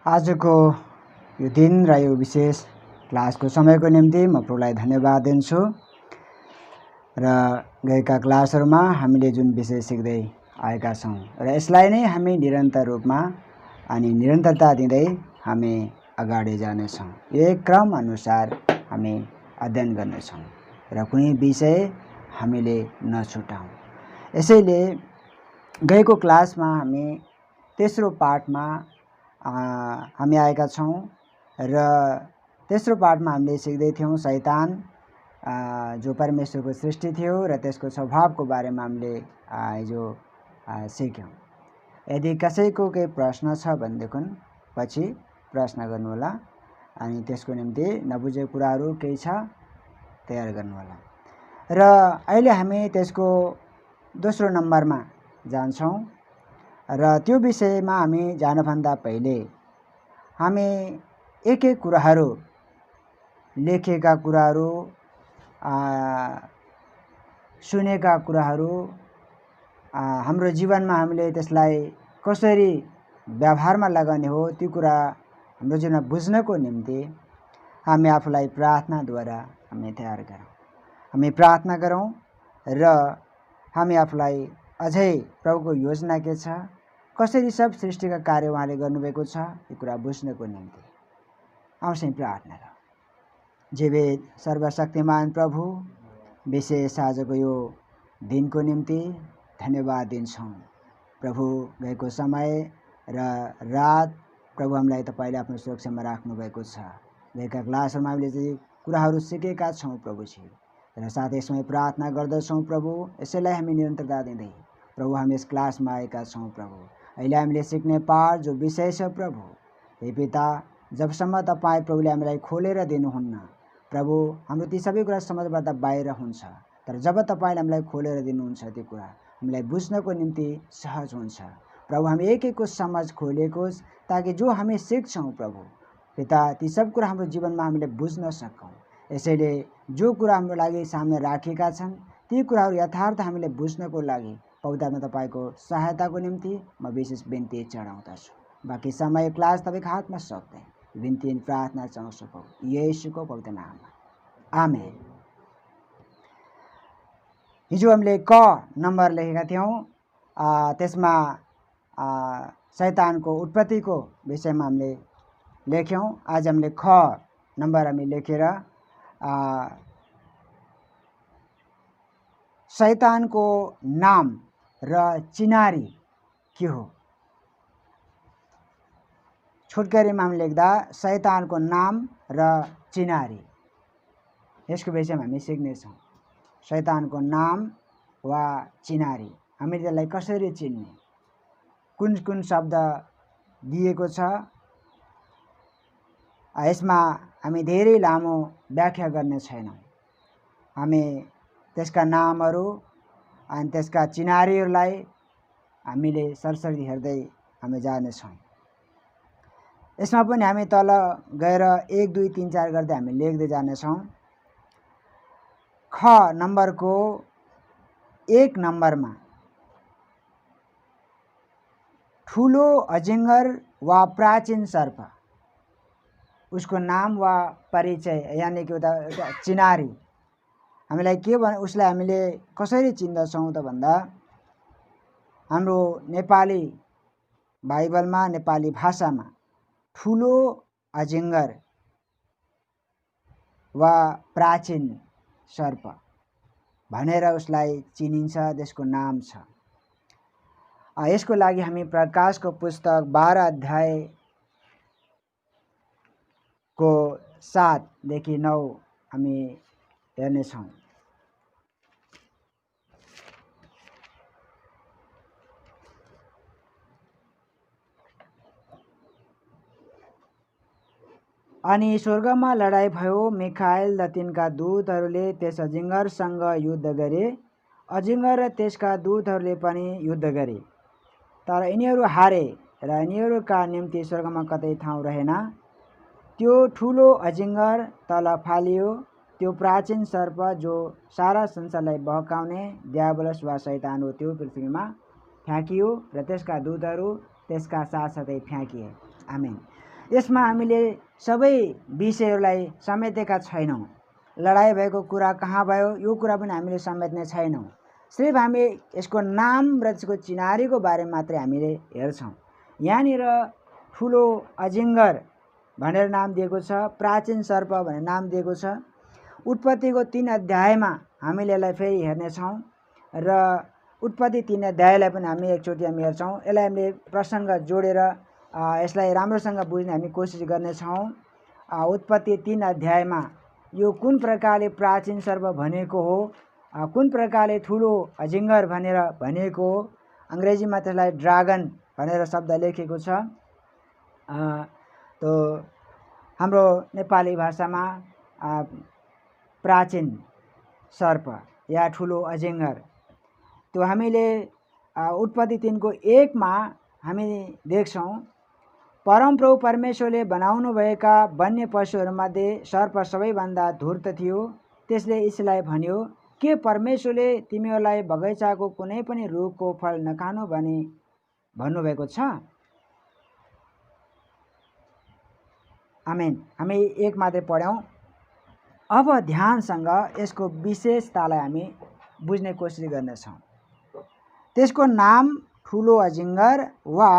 आजको यो दिन र यो विशेष क्लासको समयको निम्ति म प्रभुलाई धन्यवाद दिन्छु। र गएका क्लासहरूमा हामीले जुन विषय सिक्दै आएका छौँ र यसलाई नै हामी निरन्तर रूपमा अनि निरन्तरता दिँदै हामी अगाडि जानेछौँ। यो क्रम अनुसार हामी अध्ययन गर्नेछौँ र कुनै विषय हामीले नछुटाउँ। यसैले गएको क्लासमा हामी तेस्रो पाठमा हामी आएका छौँ र तेस्रो पाठमा हामीले सिक्दै थियौँ शैतान जो परमेश्वरको सृष्टि थियो र त्यसको स्वभावको बारेमा हामीले हिजो सिक्यौँ। यदि कसैको केही प्रश्न छ भनेदेखि पछि प्रश्न गर्नुहोला अनि त्यसको निम्ति नबुझेको कुराहरू केही छ तयार गर्नुहोला। र अहिले हामी त्यसको दोस्रो नम्बरमा जान्छौँ र त्यो विषयमा हामी जानभन्दा पहिले हामी एक एक कुराहरू लेखेका कुराहरू सुनेका कुराहरू हाम्रो जीवनमा हामीले त्यसलाई कसरी व्यवहारमा लगाउने हो त्यो कुरा हाम्रो जीवनमा बुझ्नको निम्ति हामी आफूलाई प्रार्थनाद्वारा हामी तयार गरौँ। हामी प्रार्थना गरौँ र हामी आफूलाई अझै प्रभुको योजना के छ, कसरी सब सृष्टिका कार्य उहाँले गर्नुभएको छ यो कुरा बुझ्नको निम्ति आउँछ प्रार्थना गरौँ। जीवित सर्वशक्तिमान प्रभु, विशेष आजको यो दिनको निम्ति धन्यवाद दिन्छौँ। प्रभु गएको समय र रात प्रभु हामीलाई तपाईँले आफ्नो सुरक्षामा राख्नुभएको छ। गएका क्लासहरूमा हामीले जे कुराहरू सिकेका छौँ प्रभुजी र साथै समय प्रार्थना गर्दछौँ प्रभु, यसैलाई हामी निरन्तरता दिँदै प्रभु हामी यस क्लासमा आएका छौँ। प्रभु अहिले हामीले सिक्ने पाठ जो विषय छ प्रभु, हे पिता जबसम्म तपाईँ प्रभुले हामीलाई खोलेर दिनुहुन्न प्रभु, हाम्रो ती सबै कुरा समझबाट बाहिर हुन्छ, तर जब तपाईँले हामीलाई खोलेर दिनुहुन्छ त्यो कुरा हामीलाई बुझ्नको निम्ति सहज हुन्छ। प्रभु हामी एक एकको समझ खोलेकोस् ताकि जो हामी सिक्छौँ प्रभु पिता ती सब कुरा हाम्रो जीवनमा हामीले बुझ्न सकौँ। यसैले जो कुरा हाम्रो लागि सामने राखेका छन् ती कुराहरू यथार्थ हामीले बुझ्नको लागि पवित्र तपाईँको सहायताको निम्ति म विशेष बिन्ती चढाउँदछु। बाँकी समय क्लास तपाईँको हातमा सक्दै बिन्ती प्रार्थना चाहन्छु प्रभु येशूको पवित्र नाममा, आमेन। हिजो हामीले क नम्बर लेखेका थियौँ, त्यसमा शैतानको उत्पत्तिको विषयमा हामीले लेख्यौँ। आज हामीले ख नम्बर हामी लेखेर शैतानको नाम र चिनारी के हो, छोटकरीमा हामी लेख्दा शैतानको नाम र चिनारी यसको विषयमा हामी सिक्नेछौँ। शैतानको नाम वा चिनारी हामीले त्यसलाई कसरी चिन्ने, कुन कुन शब्द दिएको छ, यसमा हामी धेरै लामो व्याख्या गर्ने छैनौँ। हामी त्यसका नामहरू अनि त्यसका चिनारीहरूलाई हामीले सरसरी हेर्दै हामी जानेछौँ। यसमा पनि हामी तल गएर 1 2 3 4 गर्दै हामी लेख्दै जानेछौँ। ख नम्बरको 1 नम्बरमा ठुलो अजिङ्गर वा प्राचीन सर्प, उसको नाम वा परिचय यानि कि एउटा चिनारी हामीलाई के भने उसलाई हामीले कसरी चिन्दछौँ त भन्दा हाम्रो नेपाली बाइबलमा नेपाली भाषामा ठुलो अजिङ्गर वा प्राचीन सर्प भनेर उसलाई चिनिन्छ, त्यसको नाम छ। यसको लागि हामी प्रकाशको पुस्तक 12 अध्यायको 7 देखि 9 हामी हेर्नेछौँ। अनि स्वर्गमा लडाईँ भयो, मिखाएल र तिनका दूतहरूले त्यस अजिङ्गरसँग युद्ध गरे। अजिङ्गर र त्यसका दूतहरूले पनि युद्ध गरे, तर यिनीहरू हारे र यिनीहरूका निम्ति स्वर्गमा कतै ठाउँ रहेन। त्यो ठुलो अजिङ्गर तल फालियो, त्यो प्राचीन सर्प जो सारा संसारलाई बहकाउने दियाबलस वा शैतान हो, त्यो पृथ्वीमा फ्याँकियो र त्यसका दूतहरू त्यसका साथसाथै फ्याँकिए। आमेन। यसमा हामीले सबै विषयहरूलाई समेटेका छैनौँ। लडाइँ भएको कुरा कहाँ भयो यो कुरा पनि हामीले समेट्ने छैनौँ। सिर्फ हामी यसको नाम र त्यसको चिनारीको बारेमा मात्रै हामीले हेर्छौँ। यहाँनिर ठुलो अजिङ्गर भनेर नाम दिएको छ, प्राचीन सर्प भनेर नाम दिएको छ। उत्पत्तिको 3 अध्यायमा हामीले यसलाई फेरि हेर्नेछौँ र उत्पत्ति 3 अध्यायलाई पनि हामी एकचोटि हामी हेर्छौँ। यसलाई हामीले प्रसङ्ग जोडेर यसलाई राम्रोसँग बुझ्ने हामी कोसिस गर्नेछौँ। उत्पत्ति 3 अध्यायमा यो कुन प्रकारले प्राचीन सर्प भनेको हो, कुन प्रकारले ठुलो अजिङ्गर भनेर भनिएको हो। अङ्ग्रेजीमा त्यसलाई ड्रागन भनेर शब्द लेखेको छ। तो हाम्रो नेपाली भाषामा प्राचीन सर्प या ठुलो अजिङ्गर, त्यो हामीले उत्पत्ति 3 को 1 मा हामी देख्छौँ, परमप्रभु परमेश्वरले बनाउनुभएका वन्य पशुहरूमध्ये सर्प सबैभन्दा धूर्त थियो। त्यसले यीशुलाई भन्यो, के परमेश्वरले तिमीहरूलाई बगैँचाको कुनै पनि रुखको फल नखानु भनी भन्नुभएको छ? आमेन। हामी 1 मात्रै पढ्यौँ। अब ध्यानसँग यसको विशेषतालाई हामी बुझ्ने कोसिस गर्नेछौँ। त्यसको नाम ठुलो अजिङ्गर वा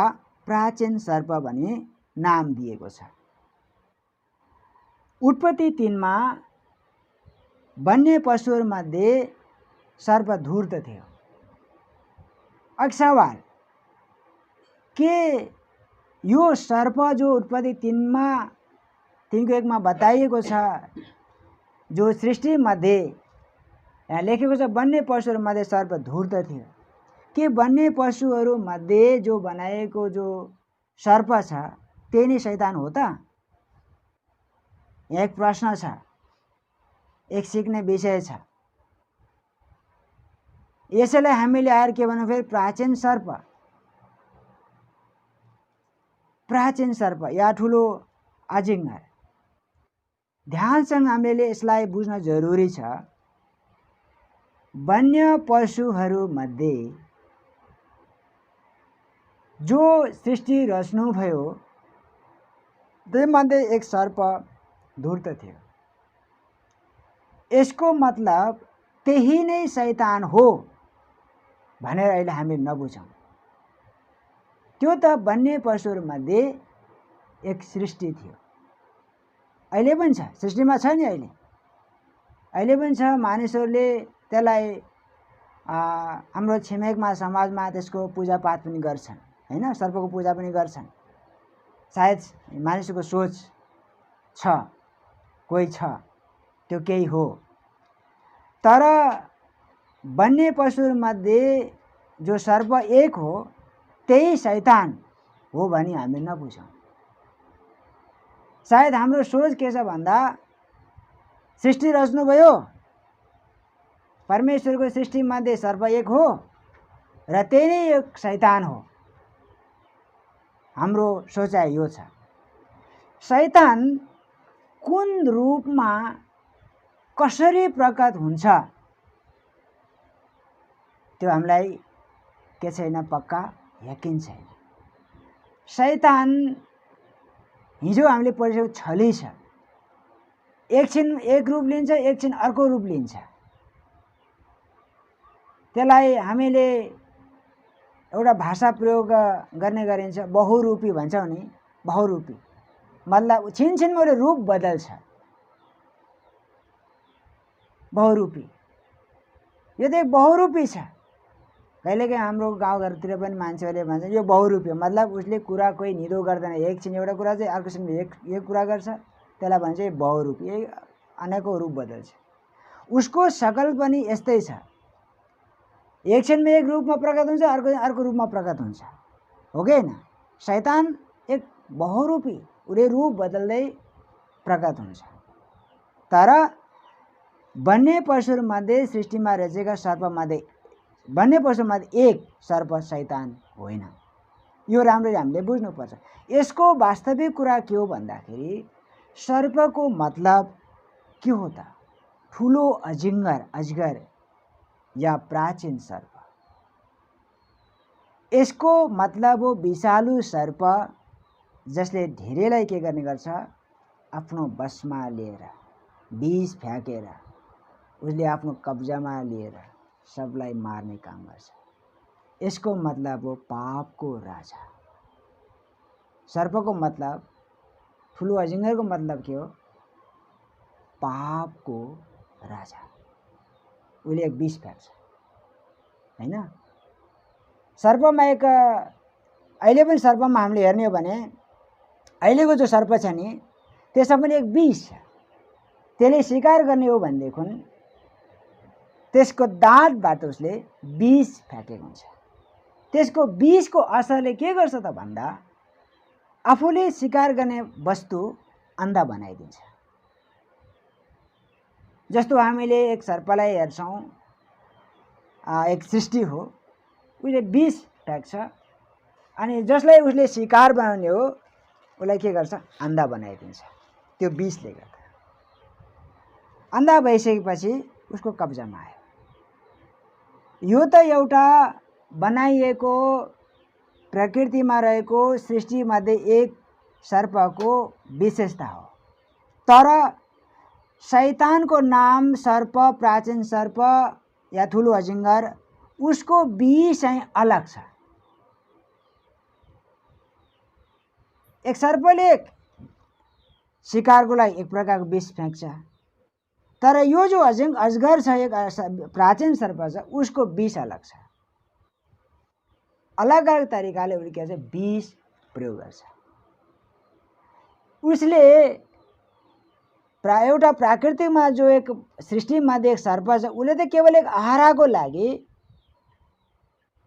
प्राचीन सर्प भनी नाम दिएको छ। उत्पत्ति 3 मा वन्य पशुहरूमध्ये सर्प धूर्त थियो। अब सवाल, के यो सर्प जो उत्पत्ति 3 को 1 मा बताइएको छ, जो सृष्टि मध्ये यहाँ लेखेको छ वन्य पशुहरूमध्ये सर्प धूर्त थियो, के वन्य पशुहरूमध्ये जो बनाएको जो सर्प छ त्यही नै शैतान हो त? यहाँ एक प्रश्न छ, एक सिक्ने विषय छ। यसैलाई हामीले आएर के भन्नु फेरि प्राचीन सर्प, प्राचीन सर्प या ठुलो अजिङ्गर। ध्यानसँग हामीले यसलाई बुझ्न जरुरी छ। वन्य पशुहरूमध्ये जो सृष्टि रच्नुभयो त्योमध्ये एक सर्प धूर्त थियो। यसको मतलब त्यही नै शैतान हो भनेर अहिले हामी नबुझौँ। त्यो त वन्य पशुहरूमध्ये एक सृष्टि थियो। अहिले पनि छ, सृष्टिमा छ नि, अहिले पनि छ। मानिसहरूले त्यसलाई हाम्रो छिमेकमा समाजमा त्यसको पूजापाठ पनि गर्छन्, हैन? सर्पको पूजा पनि गर्छन्। सायद मानिसको सोच छ, कोही छ, त्यो केही हो। तर वन्य पशुहरूमध्ये जो सर्प एक हो त्यही शैतान हो भनी हामी नबुझौँ। सायद हाम्रो सोच के छ भन्दा, सृष्टि रच्नुभयो, परमेश्वरको सृष्टिमध्ये सर्प एक हो र त्यही नै एक शैतान हो। हाम्रो सोचाइ यो छ। शैतान कुन रूपमा कसरी प्रकट हुन्छ त्यो हामीलाई के छैन, पक्का यकिन छैन। शैतान हिजो हामीले पढिसकेको छली छ। एकछिन एक रूप लिन्छ, एकछिन अर्को रूप लिन्छ। त्यसलाई हामीले एउटा भाषा प्रयोग गर्ने गरिन्छ, बहुरूपी भन्छौँ नि। बहुरूपी मतलब छिनछिनमा रूप बदल्छ। बहुरूपी, यो त एक बहुरूपी छ। कहिलेकाहीँ हाम्रो गाउँघरतिर पनि मान्छेहरूले भन्छ यो बहुरूपी, मतलब उसले कुरा कोही निदो गर्दैन। एकछिन एउटा कुरा चाहिँ अर्कोछिन एक कुरा गर्छ, त्यसलाई भन्छ बहुरूपी। अनेकौँ रूप बदल्छ। उसको शकल पनि यस्तै छ। एकछिनमा एक रूपमा प्रकट हुन्छ, अर्को रूपमा प्रकट हुन्छ, हो कि होइन? शैतान एक बहुरूपी, उसले रूप बदल्दै प्रकट हुन्छ। तर वन्य पशुहरूमध्ये सृष्टिमा रचेका सर्पमध्ये वन्य पशुमध्ये एक सर्प शैतान होइन। यो राम्ररी हामीले बुझ्नुपर्छ। यसको वास्तविक कुरा के हो भन्दाखेरि, सर्पको मतलब के हो त? ठुलो अजिङ्गर, अजगर या प्राचीन सर्प। यसको मतलब हो विषालु सर्प जसले धेरैलाई के गर्ने गर्छ, आफ्नो बसमा लिएर, विष फ्याँकेर, उसले आफ्नो कब्जामा लिएर सबलाई मार्ने काम गर्छ। यसको मतलब हो पापको राजा। सर्पको मतलब, ठुलो अजिङ्गरको मतलब के हो? पापको राजा। उसले एक विष फ्याँक्छ हैन। सर्पमा एक, अहिले पनि सर्पमा हामीले हेर्ने हो भने अहिलेको जो सर्प छ नि त्यसमा पनि एक विष छ। त्यसले शिकार गर्ने हो भनेदेखि त्यसको दाँतबाट उसले विष फ्याँकेको हुन्छ। त्यसको विषको असरले के गर्छ त भन्दा आफूले शिकार गर्ने वस्तु अन्धा बनाइदिन्छ। जस्तो हामीले एक सर्पलाई हेर्छौँ, एक सृष्टि हो, उसले विष फ्याँक्छ अनि जसलाई उसले शिकार बनाउने हो उसलाई के गर्छ, अन्धा बनाइदिन्छ त्यो विषले गर्दा। अन्धा भइसकेपछि उसको कब्जामा आयो। यो त एउटा बनाइएको प्रकृतिमा रहेको सृष्टिमध्ये एक सर्पको विशेषता हो। तर शैतानको नाम सर्प, प्राचीन सर्प या ठुलो अजिङ्गर, उसको विष चाहिँ अलग छ। एक सर्पले शिकारको लागि एक प्रकारको विष फ्याँक्छ, तर यो जो अजगर छ, एक प्राचीन सर्प छ, उसको विष अलग छ। अलग अलग तरिकाले उसले के भन्छ, विष प्रयोग गर्छ। उसले एउटा प्राकृतिकमा जो एक सृष्टिमध्ये एक सर्प छ, उसले त केवल एक आहाराको लागि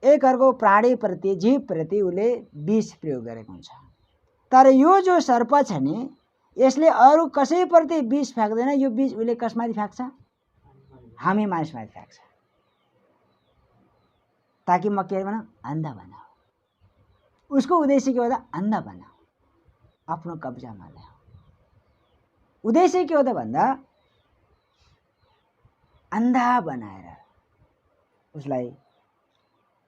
एक अर्को प्राणीप्रति, जीवप्रति उसले विष प्रयोग गरेको हुन्छ। तर यो जो सर्प छ नि यसले अरू कसैप्रति विष फ्याँक्दैन। यो विष उसले कसमाथि फ्याँक्छ? हामी मानिसमाथि फ्याँक्छ, ताकि म के बनाऊ, अन्धा बनाऊ। उसको उद्देश्य के हो त? अन्धा बनाऊ, आफ्नो कब्जामा ल्याऊ। उद्देश्य के हो त भन्दा अन्धा बनाएर उसलाई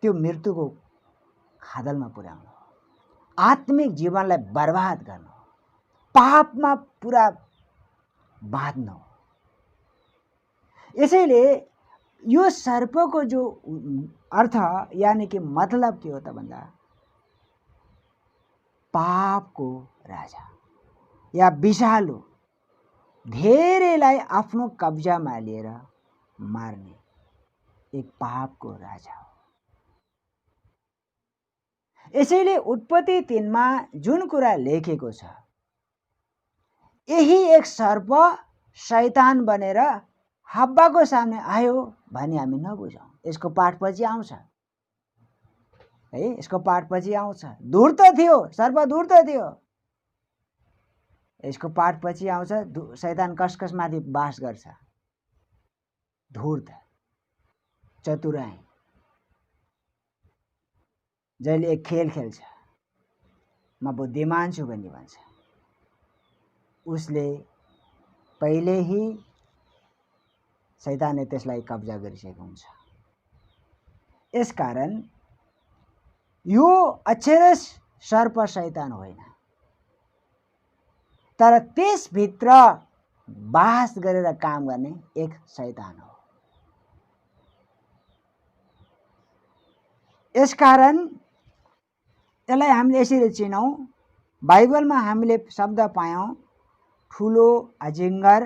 त्यो मृत्युको खाडलमा पुर्याउनु, आत्मिक जीवनलाई बर्बाद गर्नु, पापमा पुरा बाँध्नु। यसैले यो सर्पको जो अर्थ यानी कि मतलब के हो त भन्दा पापको राजा या विषालु, धेरैलाई आफ्नो कब्जामा लिएर मार्ने एक पापको राजा हो। यसैले उत्पत्ति 3 मा जुन कुरा लेखेको छ, यही एक सर्प शैतान बनेर हब्बाको सामने आयो भने हामी नबुझौँ। यसको पाठपछि आउँछ है, यसको पाठपछि आउँछ। धूर्त थियो, सर्प धूर्त थियो। यसको पाठपछि आउँछ शैतान कसकसमाथि बास गर्छ, धूर्त, चतुराई, जहिले एक खेल खेल्छ, म बुद्धिमान छु भन्ने भन्छ। उसले पहिले ही शैतानले त्यसलाई कब्जा गरिसकेको हुन्छ। यसकारण यो अक्षरश सर्प शैतान होइन, तर त्यसभित्र बास गरेर काम गर्ने एक शैतान हो। यसकारण यसलाई हामीले यसरी चिनौँ। बाइबलमा हामीले शब्द पायौँ ठुलो अजिङ्गर।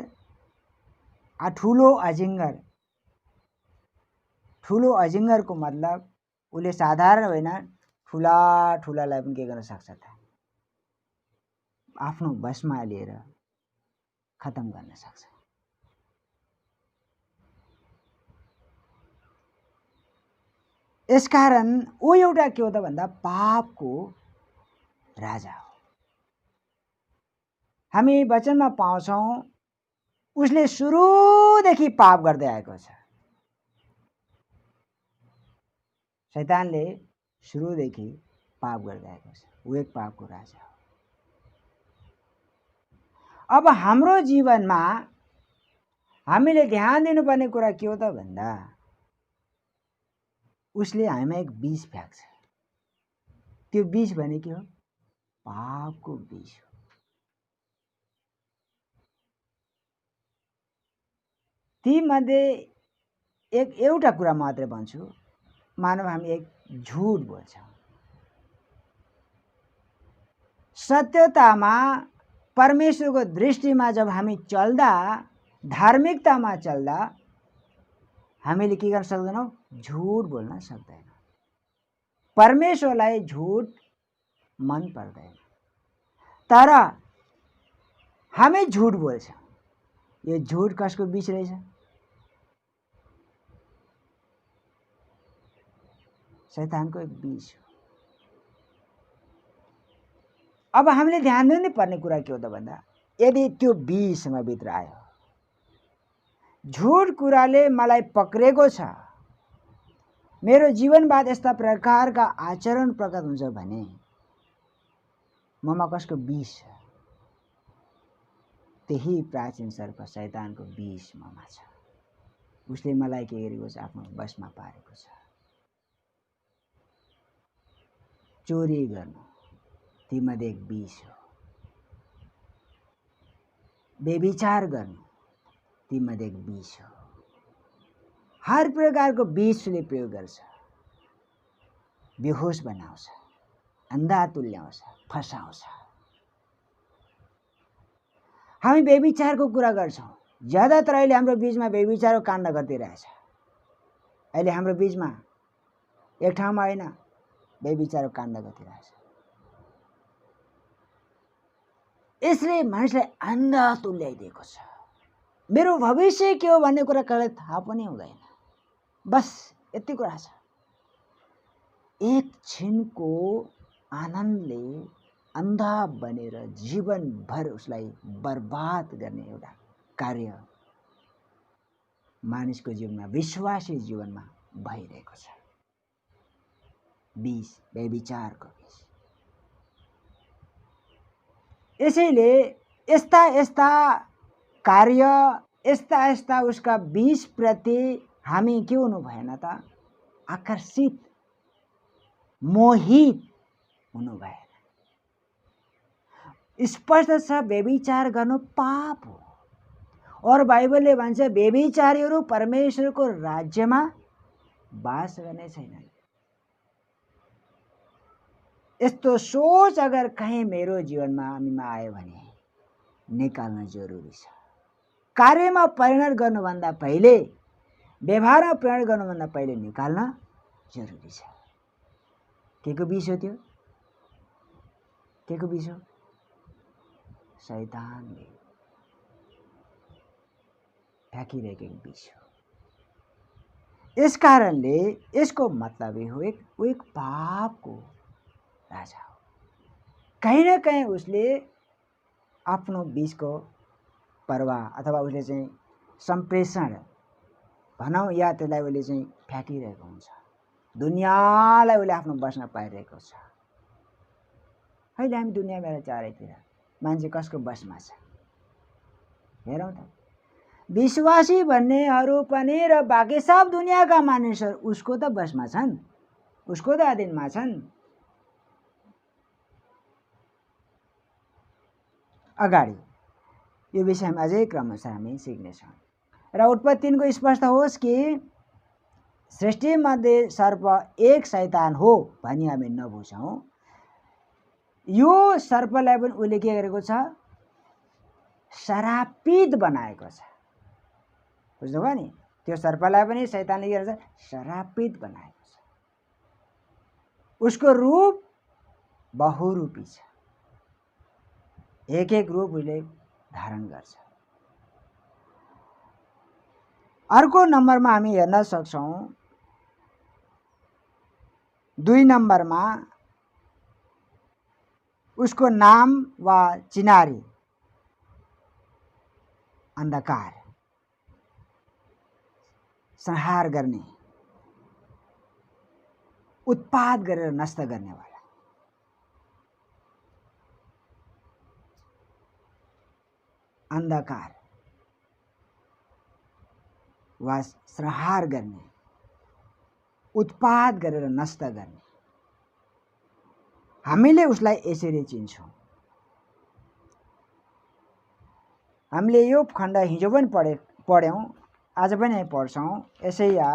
ठुलो अजिङ्गर, ठुलो अजिङ्गरको मतलब उसले साधारण होइन, ठुला ठुलालाई पनि के गर्न सक्छ त, आफ्नो बसमा लिएर खत्म गर्न सक्छ। यसकारण ऊ एउटा के हो त भन्दा पापको राजा हो। हामी वचनमा पाउँछौँ उसले सुरुदेखि पाप गर्दै आएको छ। शैतानले सुरुदेखि पाप गर्दै आएको छ। ऊ एक पापको राजा हो। अब हाम्रो जीवनमा हामीले ध्यान दिनुपर्ने कुरा के हो त भन्दा उसले हामीमा एक विष फ्याँक्छ। त्यो विष भने के हो? पापको बीज हो। ती मध्ये एउटा कुरा मात्रै भन्छु, मानव हामी एक झुट बोल्छौँ। सत्यतामा परमेश्वरको दृष्टिमा जब हामी चल्दा, धार्मिकतामा चल्दा हामीले के गर्न सक्दैनौँ? झुट बोल्न सक्दैनौँ। परमेश्वरलाई झुट मन पर्दैन, तर हामी झुट बोल्छौँ। यो झुट कसको बीच रहेछ? शैतानको एक बीज हो। अब हामीले ध्यान दिनु पर्ने कुरा के हो त भन्दा, यदि त्यो बीजसँग भित्र आयो, झुट कुराले मलाई पक्रेको छ, मेरो जीवनबाट यस्ता प्रकारका आचरण प्रकट हुन्छ भने ममा कसको बीज छ? त्यही प्राचीन सर्प शैतानको बीज ममा छ। उसले मलाई के गरेको छ? आफ्नो बसमा पारेको छ। चोरी गर्नु तीमध्ये एक बीज हो। व्यभिचार गर्नु तीमध्ये एक बीज हो। हर प्रकारको बीज उसले प्रयोग गर्छ। बेहोस बनाउँछ, अन्धा तुल्याउँछ, फसाउँछ। हामी व्यभिचारको कुरा गर्छौँ। ज्यादातर अहिले हाम्रो बीचमा व्यभिचारको काण्ड गरिरहेछ। अहिले हाम्रो बीचमा एक ठाउँमा होइन, व्यभिचारको काण्ड गरिरहेछ। यसले मानिसलाई अन्धा तुल्याइदिएको छ। मेरो भविष्य के हो भन्ने कुरा कसैलाई थाहा पनि हुँदैन। बस यति कुरा छ। एक छिनको आनन्दले अन्धा बनेर जीवनभर उसलाई बर्बाद गर्ने एउटा कार्य मानिसको जीवनमा, विश्वासी जीवनमा भइरहेको छ। बीज, व्यभिचारको बीज। यसैले यस्ता यस्ता कार्य, यस्ता यस्ता उसका बीज प्रति हामी के हुनु भएन त? आकर्षित, मोहित हुनु भएन। स्पष्ट छ, व्यभिचार गर्नु पाप हो। और बाइबलले भन्छ व्यभिचारीहरू परमेश्वरको राज्यमा बास गर्ने छैनन्। यस्तो सोच अगर कहीँ मेरो जीवनमा हामीमा आयो भने निकाल्न जरुरी छ। कार्यमा परिणत गर्नुभन्दा पहिले, व्यवहारमा परिणत गर्नुभन्दा पहिले निकाल्न जरुरी छ। के को बीज हो त्यो? के को बीज हो? शैतानले फ्याँकिरहेको एक बीज हो। यस कारणले यसको मतलब हो एक पापको राजा हो। कहीँ न कहीँ उसले आफ्नो बीजको परवाह अथवा उसले चाहिँ सम्प्रेषण भनौँ या त्यसलाई उसले चाहिँ फ्याँकिरहेको हुन्छ। दुनियाँलाई उसले आफ्नो बसमा पाइरहेको छ। अहिले हामी दुनियाँमा हेर, चारैतिर मान्छे कसको बसमा छ हेरौँ त। विश्वासी भन्नेहरू पनि र बाँकी सब दुनियाँका मानिसहरू उसको त बसमा छन्, उसको त अधीनमा छन्। अगाडि यो विषयमा अझै क्रमशः हामी सिक्नेछौँ। र उत्पत्ति 3 को स्पष्ट होस् कि सृष्टिमध्ये सर्प एक शैतान हो भनी हामी नबुझौँ। यो सर्पलाई पनि उसले के गरेको छ? श्रापित बनाएको छ। बुझ्नुभयो नि? त्यो सर्पलाई पनि शैतानले के गरेको छ? श्रापित बनाएको छ। उसको रूप बहुरूपी छ। एक एक रूप उसले धारण गर्छ। अर्को नम्बरमा हामी हेर्न सक्छौँ, 2 नम्बरमा उसको नाम वा चिनारी अन्धकार, संहार गर्ने, उत्पात गरेर नष्ट गर्नेवाला। अन्धकार वा संहार गर्ने, उत्पात गरेर नष्ट गर्ने। हामीले उसलाई यसरी चिन्छौँ। हामीले यो खण्ड हिजो पनि पढ्यौँ, आज पनि पढ्छौँ। यसैया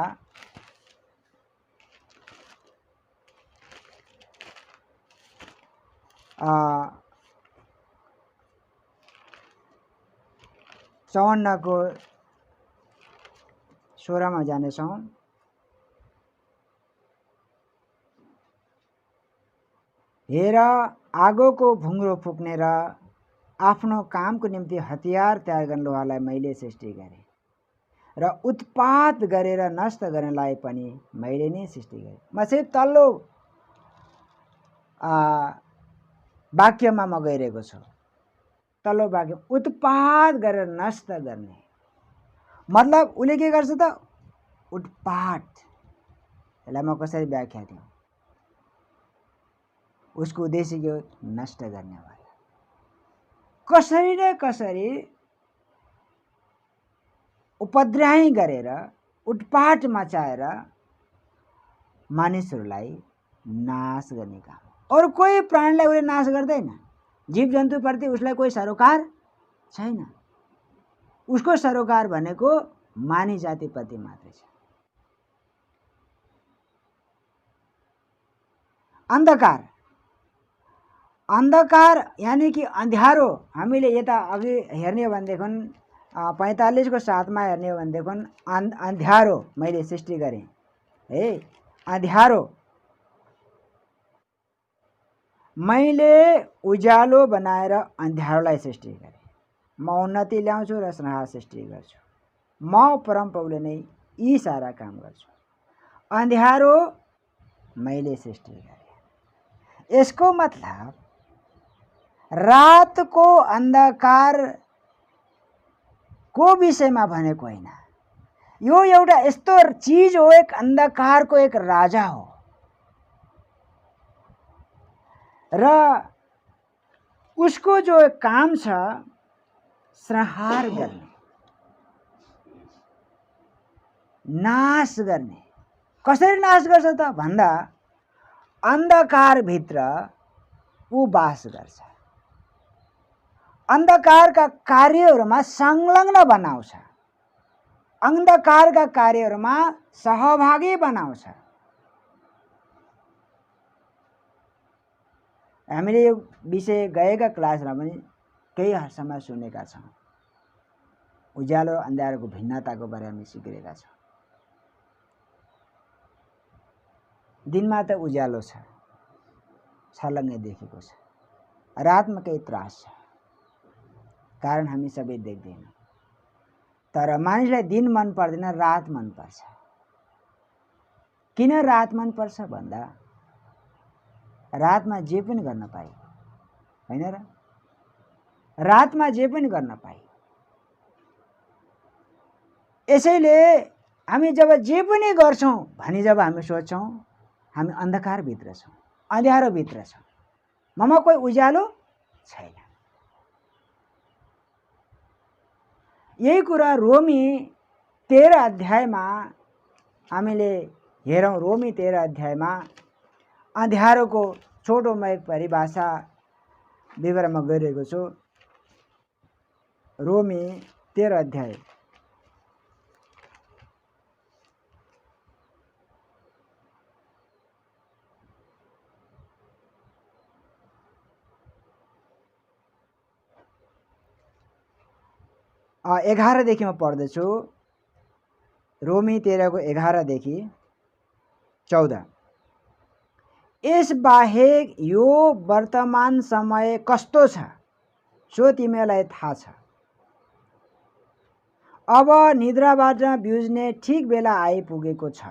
54 को 16 मा जानेछौँ। हेर, आगोको भुङ्रो फुक्ने र आफ्नो कामको निम्ति हतियार तयार गर्ने लोहालाई मैले सृष्टि गरेँ र उत्पात गरेर नष्ट गर्नलाई पनि मैले नै सृष्टि गरेँ। म चाहिँ तल्लो वाक्यमा म गइरहेको छु। तल्लो वाक्य उत्पात गरेर नष्ट गर्ने, मतलब उसले के गर्छ त? उत्पात। यसलाई म कसरी व्याख्या दिउँ? उसको उद्देश्य के हो? नष्ट गर्नेवाला। कसरी न कसरी उपद्रव गरेर, उत्पात मचाएर मानिसहरूलाई नाश गर्ने काम। अरू कोही प्राणीलाई उसले नाश गर्दैन। जीव जन्तुप्रति उसलाई कोही सरोकार छैन। उसको सरोकार भनेको मानिस जातिप्रति मात्रै छ। अन्धकार, अन्धकार यानी कि अँध्यारो। हामीले यता अघि हेर्ने हो भनेदेखि 45 को 7 मा हेर्ने हो भनेदेखि अँध्यारो मैले सृष्टि गरेँ है। अँध्यारो मैले उज्यालो बनाएर अँध्यारोलाई सृष्टि गरेँ। म उन्नति ल्याउँछु र संहार सृष्टि गर्छु। म परमप्रभुले नै यी सारा काम गर्छु। अँध्यारो मैले सृष्टि गरेँ। यसको मतलब रातको अन्धकार को विषयमा भनेको होइन। यो एउटा यस्तो चीज हो, एक अन्धकारको एक राजा हो र उसको जो काम छ संहार गर्ने, नाश गर्ने। कसरी नाश गर्छ त भन्दा अन्धकारभित्र ऊ वास गर्छ। अन्धकारका कार्यहरूमा संलग्न बनाउँछ, अन्धकारका कार्यहरूमा सहभागी बनाउँछ। हामीले यो विषय गएका क्लासमा पनि केही हदसम्म सुनेका छौँ। उज्यालो अन्धारोको भिन्नताको बारेमा सिकेका छौँ। दिनमा त उज्यालो छ, छलङ्गै देखेको छ। रातमा केही त्रास छ, कारण हामी सबै देख्दैनौँ। तर मानिसलाई दिन मन पर्दैन, रात मन पर्छ। किन रात मन पर्छ भन्दा रातमा जे पनि गर्न पाइ, होइन र? रातमा जे पनि गर्न पाइ। यसैले हामी जब जे पनि गर्छौँ भनी जब हामी सोच्छौँ, हामी अन्धकारभित्र छौँ, अँध्यारोभित्र छौँ। ममा कोही उज्यालो छैन। यही कुरा रोमी 13 अध्यायमा हामीले हेरौँ। रोमी 13 अध्यायमा अँध्यारोको छोटोमा एक परिभाषा विवरणमा गइरहेको छु। रोमी 13 अध्याय आ 11 देखि म पढ्दैछु। रोमी 13 को 11 देखि 14। यस बाहेक यो वर्तमान समय कस्तो छ सो तिमीलाई थाहा छ। अब निद्राबाट बिउज्ने ठीक बेला आइपुगेको छ,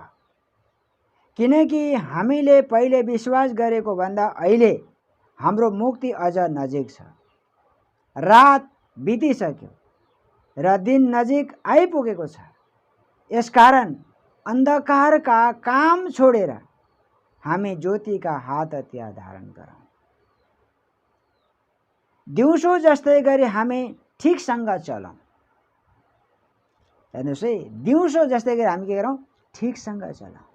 किनकि हामीले पहिले विश्वास गरेको भन्दा अहिले हाम्रो मुक्ति अझ नजिक छ। रात बितिसक्यो र दिन नजिक आइपुगेको छ। यसकारण अन्धकारका काम छोडेर हामी ज्योतिका हात हतियार धारण गरौँ। दिउँसो जस्तै गरी हामी ठिकसँग चलौँ। हेर्नुहोस् है, दिउँसो जस्तै गरी हामी के गरौँ? ठिकसँग चलौँ।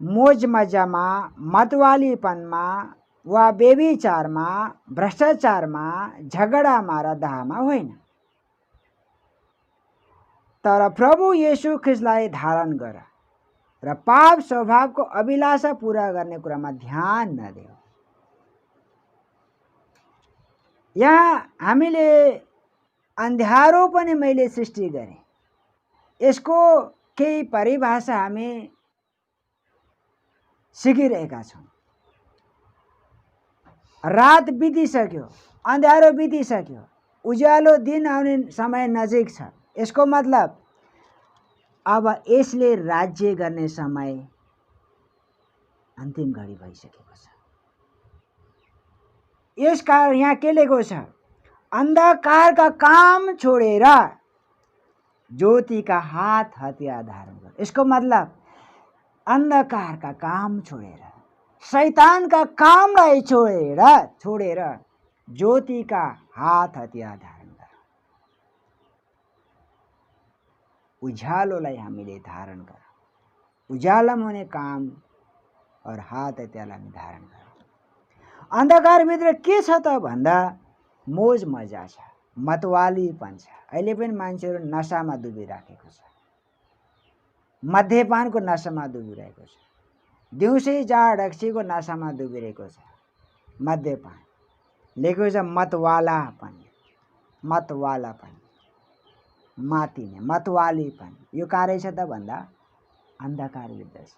मोज मजामा, मतवालीपनमा वा व्यभिचारमा, भ्रष्टाचारमा, झगडामा र दाहमा होइन, तर प्रभु येशू ख्रिस्टलाई धारण गर र पाप स्वभावको अभिलाषा पूरा गर्ने कुरामा ध्यान नदेऊ। यहाँ हामीले अन्ध्यारो पनि मैले सृष्टि गरेँ, यसको केही परिभाषा हामी सिकिरहेका छौँ। रात बितिसक्यो, अन्ध्यारो बितिसक्यो, उज्यालो दिन आउने समय नजिक छ। यसको मतलब अब यसले राज्य गर्ने समय अन्तिम घडी भइसकेको छ। यसकारण यहाँ के लेखेको छ? अन्धकारका काम छोडेर ज्योतिका हात हतियार धारण गर। यसको मतलब अन्धकारका काम छोडेर, शैतानका कामलाई छोडेर ज्योतिका हात हतियार धारण गर। उज्यालोलाई हामीले धारण गर, उज्यालोमा हुने काम और हात हतियारलाई हामी धारण गर। अन्धकारभित्र के छ त भन्दा मोज मजा छ, मतवालीपन छ। अहिले पनि मान्छेहरू नसामा डुबिराखेको छ, मध्यपानको नसामा डुबिरहेको छ, दिउँसै जाँड रक्सीको नसामा डुबिरहेको छ। मध्यपान लेखेको छ मतवालापन, मतवालापन, मातिने मतवालीपन। यो कहाँ रहेछ त भन्दा अन्धकारभित्र छ।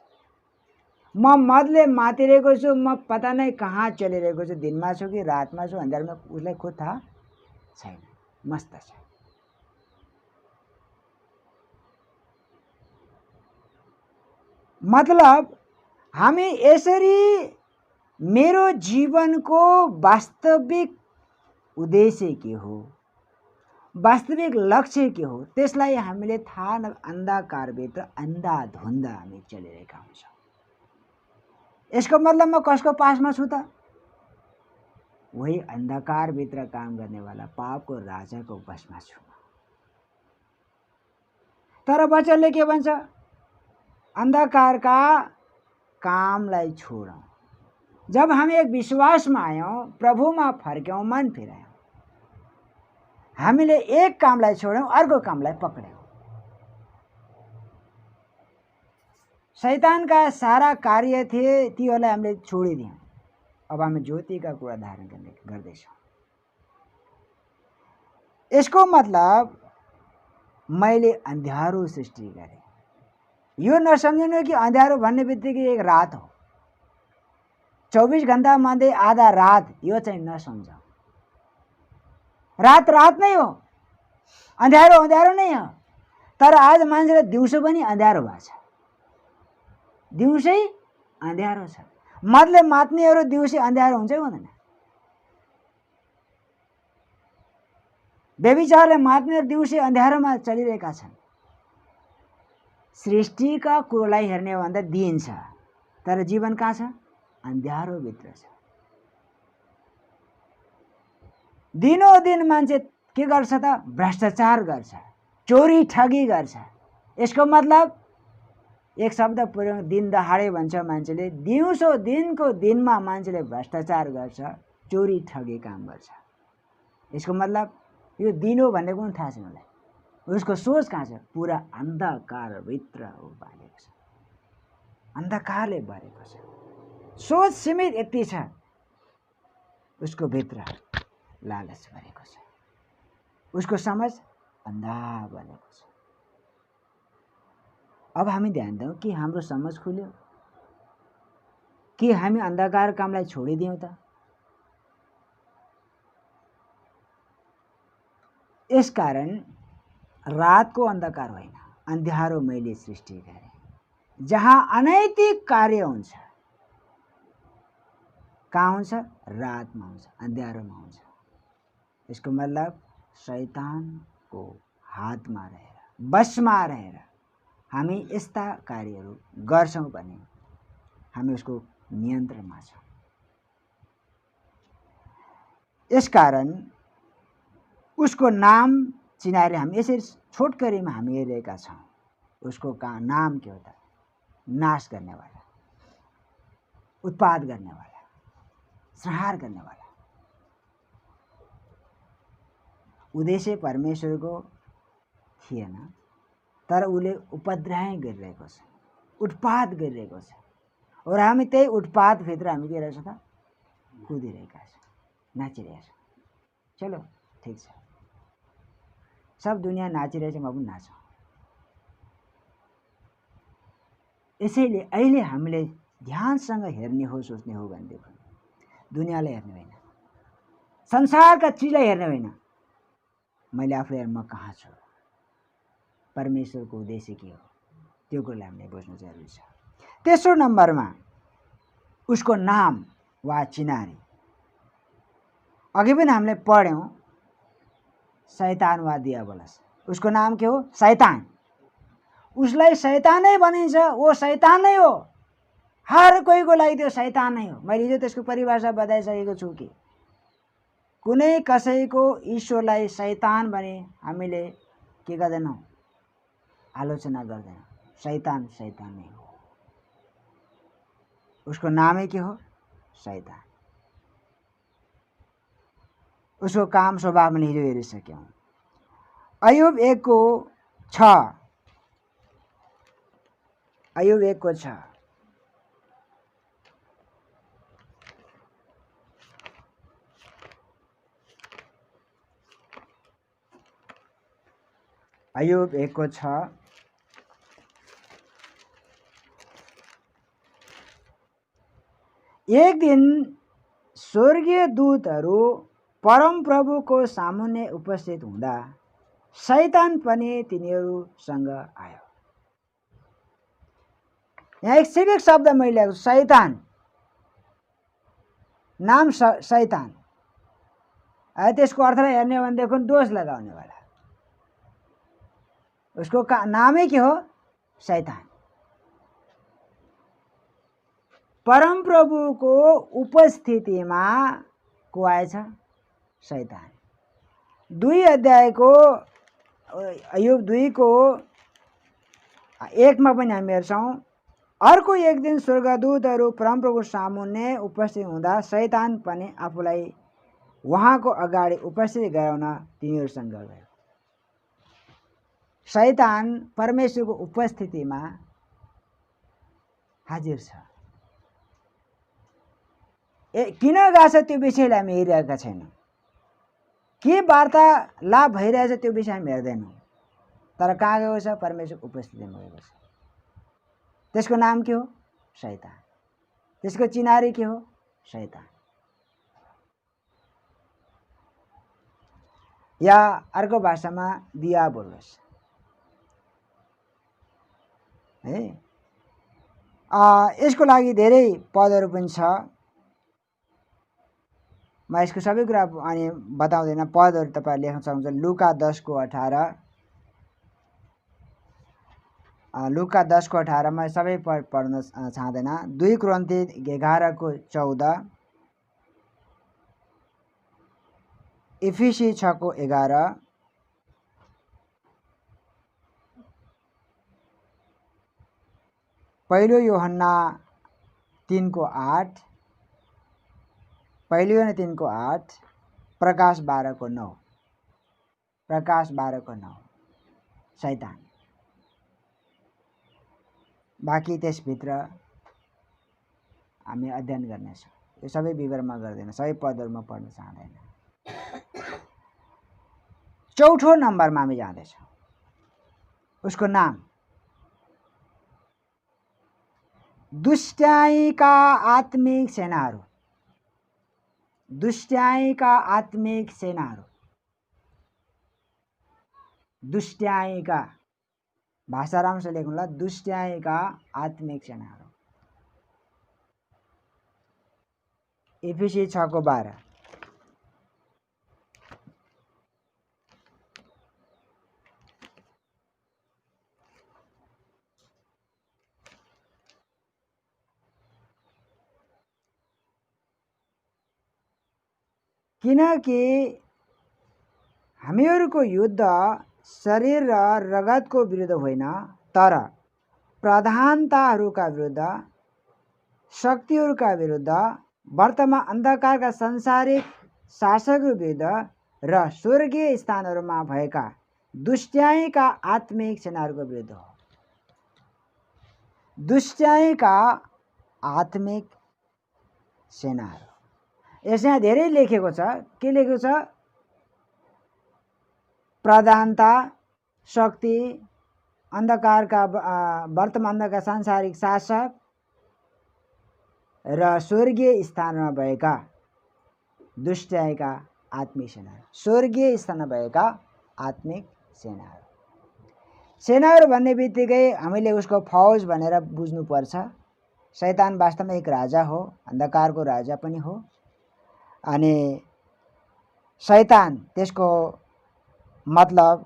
म मदले मातिरहेको छु, म पता नै कहाँ चलिरहेको छु, दिनमा छु कि रातमा छु, अन्धारमा, उसलाई खुद थाहा छैन, मस्त छ। मतलब हामी यसरी मेरो जीवनको वास्तविक उद्देश्य के हो, वास्तविक लक्ष्य के हो, त्यसलाई हामीले थाहा न, अन्धकारभित्र अन्धाधुन्ध हामी चलिरहेका हुन्छौँ। यसको मतलब म कसको पासमा छु त? वही अन्धकारभित्र काम गर्नेवाला पापको राजाको बसमा छु। तर वचनले के भन्छ? अन्धकारका कामलाई छोडौँ। जब हामी एक विश्वासमा आयौँ, प्रभुमा फर्क्यौँ, मन फिरायौँ, हामीले एक कामलाई छोड्यौँ, अर्को कामलाई पक्र्यौँ। शैतानका सारा कार्य थिए, तीहरूलाई हामीले छोडिदियौँ। अब हामी ज्योतिका कुरा धारण गर्दैछौँ। यसको मतलब मैले अन्ध्यारो सृष्टि गरेँ। यो नसम्झनु कि अन्ध्यारो भन्ने बित्तिकै एक रात हो, 24 घण्टा मध्ये आधा रात, यो चाहिँ नसम्झौँ। रात रात नै हो, अन्ध्यारो अन्ध्यारो नै हो। तर आज मान्छेले दिउँसो पनि अन्ध्यारो भएको छ, दिउँसै अन्ध्यारो छ। मदले मात्नेहरू दिउँसै अन्ध्यारो हुन्छ कि हुँदैन? व्यभिचारले मात्नेहरू दिउँसै अन्ध्यारोमा चलिरहेका छन्। सृष्टिका कुरोलाई हेर्ने हो भन्दा दिन छ, तर जीवन कहाँ छ? अन्ध्यारोभित्र छ। दिनोदिन मान्छे के गर्छ त? भ्रष्टाचार गर्छ, चोरी ठगी गर्छ। यसको मतलब एक शब्द पुर्याउँ, दिन दहाडे भन्छ मान्छेले। दिउँसो दिनको दिनमा मान्छेले भ्रष्टाचार गर्छ, चोरी ठगी काम गर्छ। यसको मतलब यो दिन हो भन्ने पनि थाहा छैन मलाई। उसको सोच कहाँ छ? पुरा अन्धकारभित्र हो बालेको छ, अन्धकारले भरेको छ। सोच सीमित यति छ, उसको भित्र लालच भरेको छ, उसको समझ अन्धा बनेको छ। अब हामी ध्यान दियौँ कि हाम्रो समझ खुल्यो कि हामी अन्धकार कामलाई छोडिदियौँ त? यसकारण रातको अन्धकार होइन, अन्ध्यारो मैले सृष्टि गरेँ। जहाँ अनैतिक कार्य हुन्छ, कहाँ हुन्छ? रातमा हुन्छ, अन्ध्यारोमा हुन्छ। यसको मतलब शैतानको हातमा रहेर, बसमा रहेर हामी यस्ता कार्यहरू गर्छौँ भने हामी उसको नियन्त्रणमा छौँ। यसकारण उसको नाम चिनाएर हामी यसरी छोटकरीमा हामी हेरेका छौँ। उसको नाम के हो त? नाश गर्नेवाला, उत्पाद गर्नेवाला, संहार गर्नेवाला। उद्देश्य परमेश्वरको थिएन, तर उसले उपद्रव गरिरहेको छ, उत्पाद गरिरहेको छ। और हामी त्यही उत्पादभित्र हामी के रहेछ त कुदिरहेका छौँ, नाचिरहेका छौँ। चलो ठिक छ, सब दुनियाँ नाचिरहेछ, म पनि नाचौँ। यसैले अहिले हामीले ध्यानसँग हेर्ने हो, सोच्ने हो भनेदेखि दुनियाँलाई हेर्ने होइन, संसारका चिजलाई हेर्ने होइन, मैले आफूलाई म कहाँ छु, परमेश्वरको उद्देश्य के हो, त्यो कुरालाई हामीले बुझ्नु जरुरी छ। तेस्रो नम्बरमा उसको नाम वा चिनारी। अघि पनि हामीले पढ्यौँ, शैतान वा दियाबलस। उसको नाम के हो? शैतान। उसलाई शैतानै भनिन्छ, वो शैतान नै हो। हर कोहीको लागि त्यो शैतान नै हो। मैले हिजो त्यसको परिभाषा बताइसकेको छु कि कुनै कसैको ईश्वरलाई शैतान भने हामीले के गर्दैनौँ, आलोचना गर्दैनौँ। शैतान शैतान नै हो, उसको नामै के हो? शैतान। उसको काम स्वभाव मैले हिजो हेरिसक्यौँ। अयुब 1:6, अयुब 1:6। अयुब 1:6। एक दिन स्वर्गीय दूतहरू परम प्रभुको सामुन्ने उपस्थित हुँदा शैतान पनि तिनीहरूसँग आयो। यहाँ एक सिविक शब्द मैले ल्याएको छु, शैतान। नाम शैतान। त्यसको अर्थलाई हेर्ने हो भनेदेखि दोष लगाउनेवाला। उसको नामै के हो? शैतान। परम प्रभुको उपस्थितिमा को आएछ? शैतान। 2 अध्यायको अयुब 2:1 पनि हामी हेर्छौँ, अर्को एक दिन स्वर्गदूतहरू परमप्रभुको सामुन्ने उपस्थित हुँदा शैतान पनि आफूलाई उहाँको अगाडि उपस्थित गराउन तिनीहरूसँग गयो। शैतान परमेश्वरको उपस्थितिमा हाजिर छ। किन गएको छ त्यो विषयलाई हामी हेरिरहेका छैनौँ। के वार्तालाप भइरहेछ त्यो विषय हामी हेर्दैनौँ, तर कहाँ गएको छ? परमेश्वरको उपस्थितिमा गएको छ। त्यसको नाम के हो? शैतान। त्यसको चिनारी के हो? शैतान। या अर्को भाषामा दियाबोलस है। यसको लागि धेरै पदहरू पनि छ। म यसको सबै कुरा अनि बताउँदैन, पदहरू तपाईहरु लेख्न सक्नुहुन्छ। लुका 10:18, लुका 10:18 म सबै पढ्न चाहँदैन। 2 कोरिन्थी 11:14, इफिसी 6:11, पहिलो यूहन्ना 3:8, पहिलो यूहन्ना 3:8, प्रकाश 12:9, प्रकाश 12:9। शैतान। बाँकी त्यसभित्र हामी अध्ययन गर्नेछौँ। यो सबै विवरणमा गर्दैन, सबै पदहरूमा पढ्न चाहँदैन। चौथो नम्बरमा हामी जाँदैछौँ। उसको नाम दुष्टाइका आत्मिक सेनाहरू। दुष्टाइका आत्मिक सेनाहरू। दुष्टाइका भाषा राम्रोसँग लेख्नुला। दुष्टाइका आत्मिक सेनाहरू। इफिसी 6:12। किनकि हामीहरूको युद्ध शरीर र रगतको विरुद्ध होइन, तर प्रधानताहरूका विरुद्ध, शक्तिहरूका विरुद्ध, वर्तमान अन्धकारका सांसारिक शासकहरू विरुद्ध र स्वर्गीय स्थानहरूमा भएका दुष्टाइका आत्मिक सेनाहरूको विरुद्ध हो। दुष्टाइका आत्मिक सेनाहरू। यहाँ धेरै लेखेको छ। के लेखेको छ? प्रधानता, शक्ति, अन्धकारका वर्तमान अन्धकारका सांसारिक शासक र स्वर्गीय स्थानमा भएका दुष्टाइका आत्मिक सेनाहरू। स्वर्गीय स्थानमा भएका आत्मिक सेनाहरू। सेनाहरू भन्ने बित्तिकै हामीले उसको फौज भनेर बुझ्नुपर्छ। शैतान वास्तवमा एक राजा हो, अन्धकारको राजा पनि हो। अनि शैतान त्यसको मतलब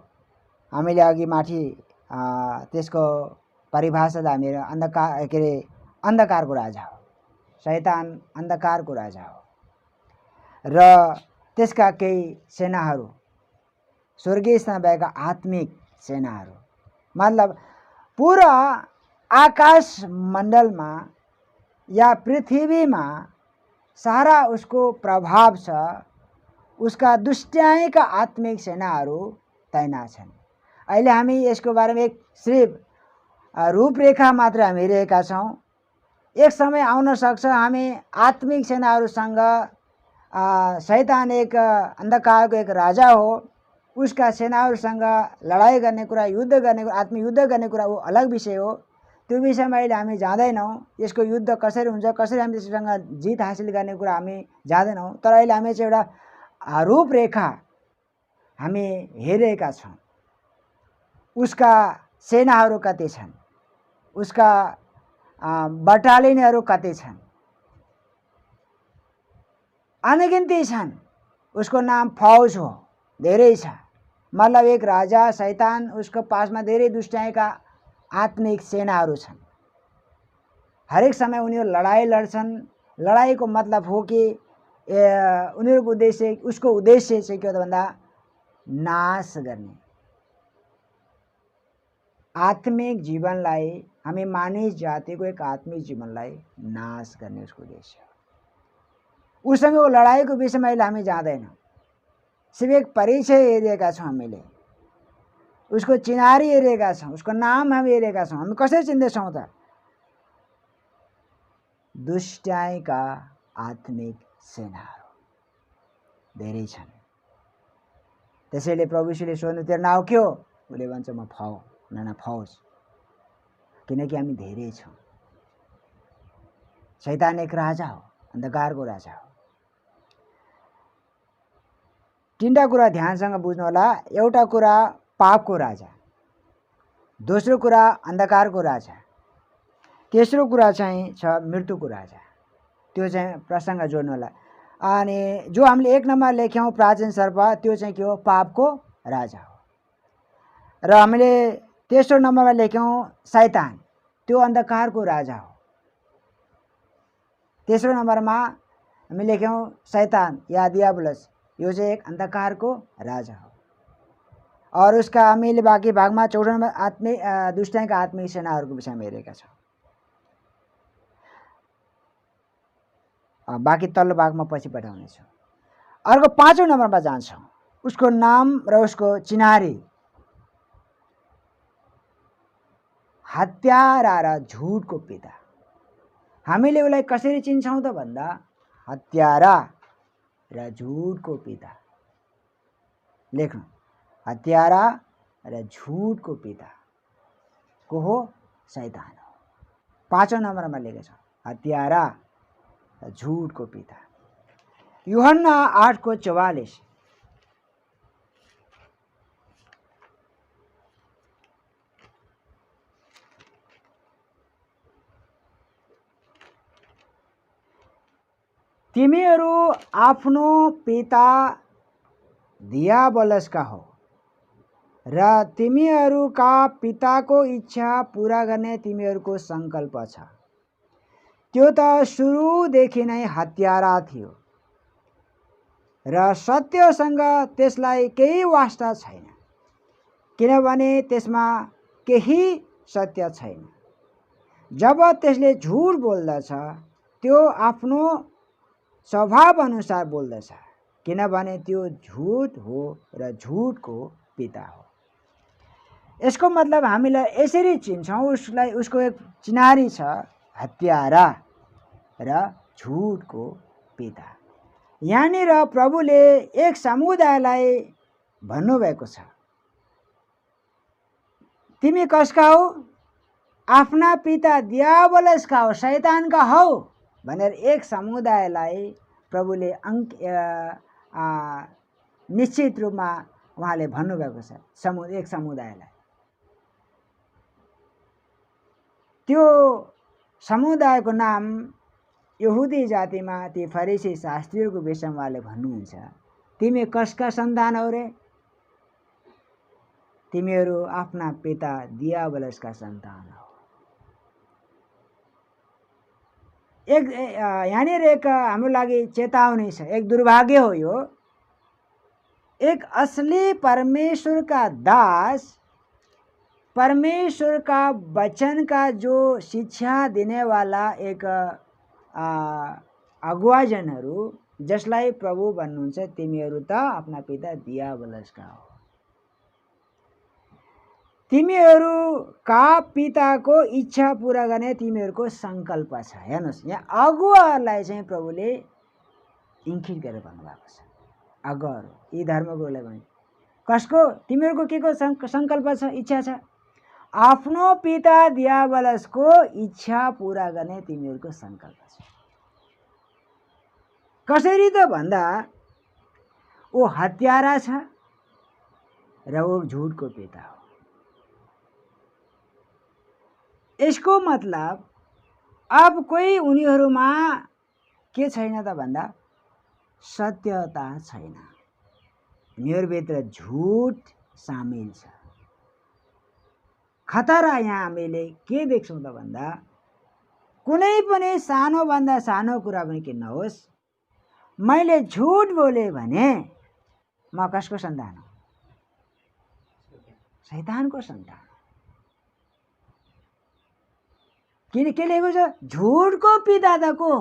हामीले अघि माथि त्यसको परिभाषा हामीले अन्धकारको राजा हो। शैतान अन्धकारको राजा हो र त्यसका केही सेनाहरू स्वर्गीय स्थानमा भएका आत्मिक सेनाहरू। मतलब पूरा आकाश मण्डलमा या पृथ्वीमा सारा उसको प्रभाव छ। उसका दुष्टाइका आत्मिक सेनाहरू तैनात छन्। अहिले हामी यसको बारेमा एक सिर्फ रूपरेखा मात्र हामी हेरेका छौँ। एक समय आउन सक्छ हामी आत्मिक सेनाहरूसँग, शैतान एक अन्धकारको एक राजा हो, उसका सेनाहरूसँग लडाइँ गर्ने कुरा, युद्ध गर्ने कुरा, आत्मिक युद्ध गर्ने कुरा वो अलग विषय हो। त्यो विषयमा अहिले हामी जाँदैनौँ। यसको युद्ध कसरी हुन्छ, कसरी हामी त्यससँग जित हासिल गर्ने कुरा हामी जाँदैनौँ। तर अहिले हामी चाहिँ एउटा रूपरेखा हामी हेरेका छौँ। उसका सेनाहरू कति छन्, उसका बटालियनहरू कति छन्, अनगिन्ती छन्। उसको नाम फौज हो, धेरै छ। मतलब एक राजा शैतान, उसको पासमा धेरै दुष्टाइका आत्मिक सेनाहरू छन्। हरेक समय उनीहरू लडाइँ लड्छन्। लडाइँको मतलब हो कि उनीहरूको उद्देश्य, उसको उद्देश्य चाहिँ के हो भन्दा नाश गर्ने। आत्मिक जीवनलाई, हामी मानिस जातिको एक आत्मिक जीवनलाई नाश गर्ने उसको उद्देश्य हो। उसँगको लडाइँको विषयमा अहिले हामी जाँदैनौँ। सिर्फ एक परिचय हेरेका छौँ हामीले, उसको चिनारी हेरेका छौँ, उसको नाम हामी हेरेका छौँ। हामी कसरी चिन्दैछौँ त? दुष्टाइका आत्मिक सेनाहरू धेरै छन्। त्यसैले प्रभु यीशुले सोध्नु, तेरो नाउँ के हो? उसले भन्छ म फौज, किनकि हामी धेरै छौँ। शैतान एक राजा हो, अन्धकारको राजा हो। तीनटा कुरा ध्यानसँग बुझ्नु होला। एउटा कुरा पापको राजा, दोस्रो कुरा अन्धकारको राजा, तेस्रो कुरा चाहिँ छ मृत्युको राजा। त्यो चाहिँ प्रसङ्ग जोड्नु होला। अनि जो हामीले 1 नम्बर लेख्यौँ प्राचीन सर्प, त्यो चाहिँ के हो? पापको राजा हो। र हामीले तेस्रो नम्बरमा लेख्यौँ शैतान, त्यो अन्धकारको राजा हो। तेस्रो नम्बरमा हामी लेख्यौँ शैतान या दियाबलस, यो चाहिँ एक अन्धकारको राजा हो। और उसका हामीले बाँकी भागमा 14 नम्बर आत्मिक दुष्टाइका आत्मिक सेनाहरूको विषयमा हेरेका छौँ। बाँकी तल्लो भागमा पछि पठाउनेछु। अर्को 5औं नम्बरमा जान्छौँ। उसको नाम र उसको चिनारी हत्यारा र झुटको पिता। हामीले उसलाई कसरी चिन्छौँ त भन्दा हत्यारा र झुटको पिता। लेख्नु, हत्यारा र झुटको पिता को हो? शैतान हो। 5औं नम्बरमा लेखेको छ, हत्यारा र झुटको पिता। यूहन्ना 8:44। तिमीहरू आफ्नो पिता दियाबलसका हो र तिमीहरूका पिताको इच्छा पूरा गर्ने तिमीहरूको सङ्कल्प छ। त्यो त सुरुदेखि नै हत्यारा थियो र सत्यसँग त्यसलाई केही वास्ता छैन, किनभने त्यसमा केही सत्य छैन। जब त्यसले झुट बोल्दछ त्यो आफ्नो स्वभाव अनुसार बोल्दछ, किनभने त्यो झुट हो र झुटको पिता हो। यसको मतलब हामीलाई यसरी चिन्छौँ, उसलाई उसको एक चिनारी छ, हत्यारा र झुटको पिता। यहाँनिर प्रभुले एक समुदायलाई भन्नुभएको छ, तिमी कसका हो? आफ्ना पिता दियावलसका हो, शैतानका हौ भनेर एक समुदायलाई प्रभुले निश्चित रूपमा उहाँले भन्नुभएको छ, एक समुदायलाई। त्यो समुदायको नाम यहुदी जातिमा ती फरिसी शास्त्रीहरूको विषयमा उहाँले भन्नुहुन्छ, तिमी कसका सन्तान हौ रे? तिमीहरू आफ्ना पिता दियावलसका सन्तान हौ। यहाँनिर एक हाम्रो लागि चेतावनी छ, एक दुर्भाग्य हो यो। एक असली परमेश्वर का दास, परमेश्वर का वचन का जो शिक्षा देने वाला एक अगुवाजनहरू, जसलाई प्रभु भन्नुहुन्छ तिमीहरू त आफ्ना पिता दियावलसका हो, तिमीहरूका पिताको इच्छा पूरा गर्ने तिमीहरूको सङ्कल्प छ। हेर्नुहोस्, यहाँ अगुवाहरूलाई चाहिँ प्रभुले इङ्गित गरेर भन्नुभएको छ। अगुवाहरू यी धर्मगुरुलाई भने कसको? तिमीहरूको के को सङ्कल्प छ, इच्छा छ? आफ्नो पिता दियावलसको इच्छा पूरा गर्ने तिमीहरूको सङ्कल्प छ। कसरी त भन्दा वो हत्यारा छ र वो झुटको पिता हो। यसको मतलब अब कोही उनीहरूमा के छैन त भन्दा सत्यता छैन, उनीहरूभित्र झुट सामेल छ। खतरा यहाँ हामीले के देख्छौँ त भन्दा कुनै पनि सानोभन्दा सानो कुरा पनि के नहोस्, मैले झुट बोले भने म कसको सन्तान हो? शैतानको सन्तान। किन के लेखेको छ? झुटको पिता त को?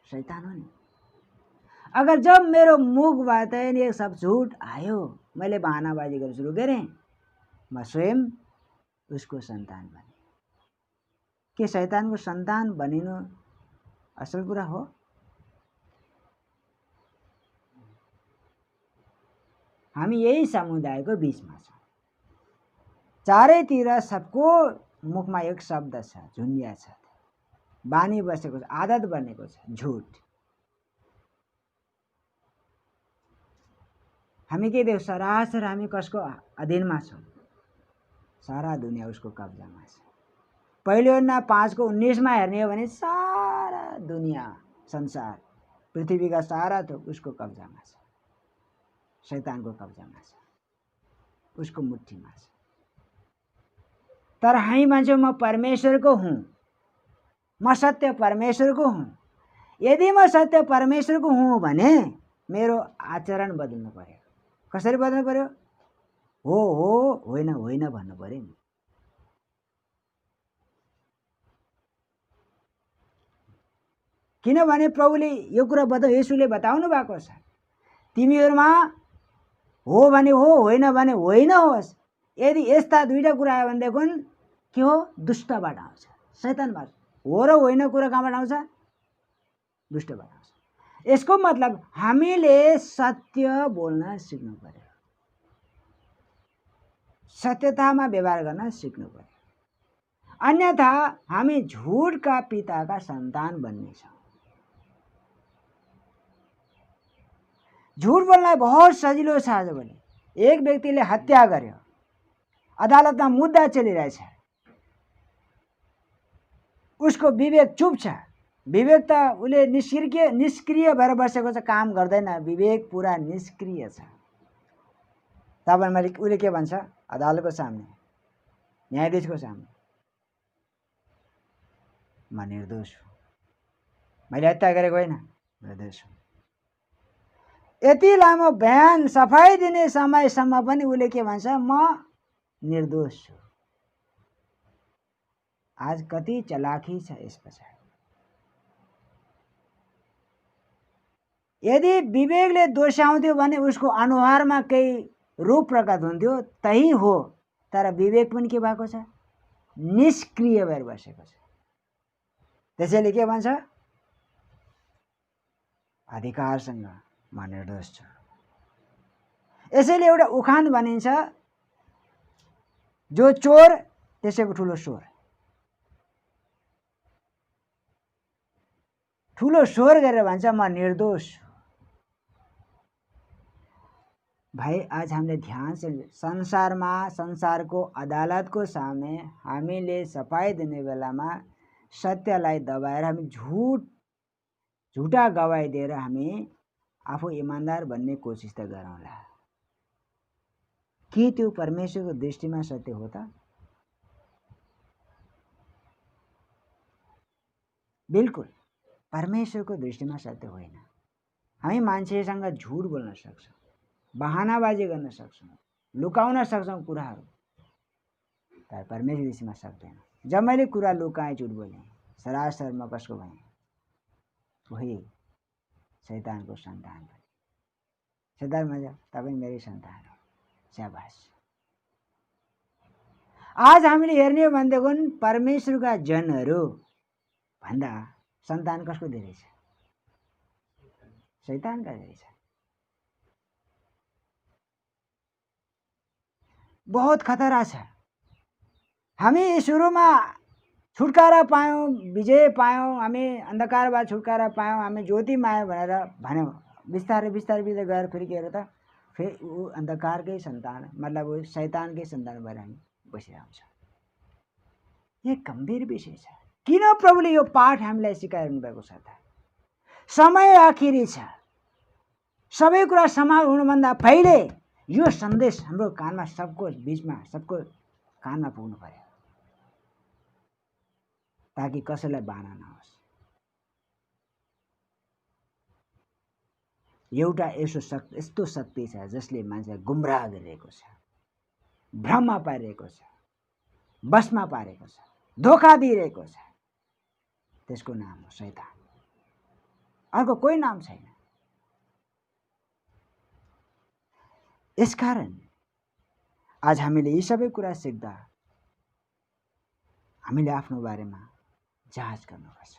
शैतान हो नि। अगर जब मेरो मुखबाट ये सब झूठ आयो, मैले बहानाबाजी गर्न सुरु गरेँ, म स्वयं उसको सन्तान बने। के शैतानको सन्तान बनिनु असल कुरा हो? हामी यही समुदायको बीचमा छौँ, चारैतिर सबको मुखमा एक शब्द छ, झुन्डिया छ, बानी बसेको छ, आदत बनेको छ, झुट। हामी के देख्छौँ? सरासर हामी कसको अधीनमा छौँ? सारा दुनिया उसको कब्जामा छ। पहिलो 5:19 हेर्ने हो भने सारा दुनिया, संसार, पृथ्वीका सारा थोक उसको कब्जामा छ, शैतानको कब्जामा छ, उसको मुट्ठीमा छ। तर हामी भन्छौँ म परमेश्वरको हुँ, म सत्य परमेश्वरको हुँ। यदि म सत्य परमेश्वरको हुँ भने मेरो आचरण बदल्नु पर्यो। कसरी बदल्नु पर्यो? हो हो, होइन होइन भन्नु पर्यो नि। किनभने प्रभुले यो कुरा येशूले बताउनु भएको छ, तिमीहरूमा हो भने हो, होइन भने होइन होस्। यदि यस्ता दुईटा कुरा आयो भनेदेखि के हो? दुष्टबाट आउँछ, शैतानबाट। हो र होइन कुरा कहाँबाट आउँछ? दुष्टबाट आउँछ। यसको मतलब हामीले सत्य बोल्न सिक्नु पर्यो, सत्यतामा व्यवहार गर्न सिक्नु पर्यो। अन्यथा हामी झुटका पिताका सन्तान बन्नेछौँ। झुट बोल्न बहुत सजिलो छ। आजभोलि एक व्यक्तिले हत्या गर्यो, अदालतमा मुद्दा चलिरहेछ, उसको विवेक चुप छ। विवेक त उसले निष्क्रिय भएर बसेको छ, काम गर्दैन। विवेक पुरा निष्क्रिय छ। तब उसले के भन्छ? अदालतको सामने, न्यायाधीशको सामने, म निर्दोष हुँ, मैले हत्या गरेको होइन, निर्दोष हुँ। यति लामो बयान सफाई दिने समयसम्म पनि उसले के भन्छ? म निर्दोष छु। आज कति चलाखी छ यस पछाडि। यदि विवेकले दोस्याउँथ्यो भने उसको अनुहारमा केही रूप प्रकट हुन्थ्यो, त्यही हो। तर विवेक पनि के भएको छ? निष्क्रिय भएर बसेको छ। त्यसैले के भन्छ? अधिकारसँग म निर्दोष छु। यसैले एउटा उखान भनिन्छ, जो चोर त्यसैको ठुलो स्वर। ठुलो स्वर गरेर भन्छ म निर्दोष छु। भाइ, आज हामीले ध्यान से संसारमा, संसारको अदालतको सामने हामीले सफाई दिने बेलामा सत्यलाई दबाएर हामी झुटा गवाई दिएर हामी आफू इमान्दार भन्ने कोसिस त गरौँला। के त्यो परमेश्वरको दृष्टिमा सत्य हो त? बिल्कुल परमेश्वरको दृष्टिमा सत्य होइन। हामी मान्छेसँग झुट बोल्न सक्छौँ, बहानाबाजी गर्न सक्छौँ, लुकाउन सक्छौँ कुराहरू, तर परमेश्वर दृष्टिमा सक्दैन। जब मैले कुरा लुकाएँ, झुट बोलेँ, सरासर म कसको भएँ? वही शैतानको सन्तान भएँ। शैतान भन्छ तपाईँ मेरै सन्तान हो। शाबास। आज हामीले हेर्ने हो भनेदेखि परमेश्वरका जनहरू भन्दा सन्तान कसको धेरै छ? शैतानका धेरै छ। बहुत खतरा छ। हामी सुरुमा छुटकारा पायौँ, विजय पायौँ, हामी अन्धकारबाट छुटकारा पायौँ, हामी ज्योतिमा आयौँ भनेर भन्यौँ। बिस्तारै बिस्तारै बिस्तारै गएर फेरि के हो त? फेरि ऊ अन्धकारकै सन्तान, मतलब ऊ शैतानकै सन्तान भएर हामी बसिरहन्छ। यो गम्भीर विषय छ। किन प्रभुले यो पाठ हामीलाई सिकाइरहनु भएको छ त? समय आखिरी छ। सबै कुरा समाप्त हुनुभन्दा पहिले यो सन्देश हाम्रो कानमा, सबको बीचमा, सबको कानमा पुग्नु पर्यो, ताकि कसैलाई बाना नहोस्। एउटा यस्तो शक्ति छ जसले मान्छे गुमराह गरिरहेको छ, भ्रममा पारिरहेको छ, बसमा पारेको छ, धोका दिइरहेको छ। त्यसको नाम हो शैतान। अर्को कोही नाम छैन। यसकारण आज हामीले यी सबै कुरा सिक्दा हामीले आफ्नो बारेमा जाँच गर्नुपर्छ।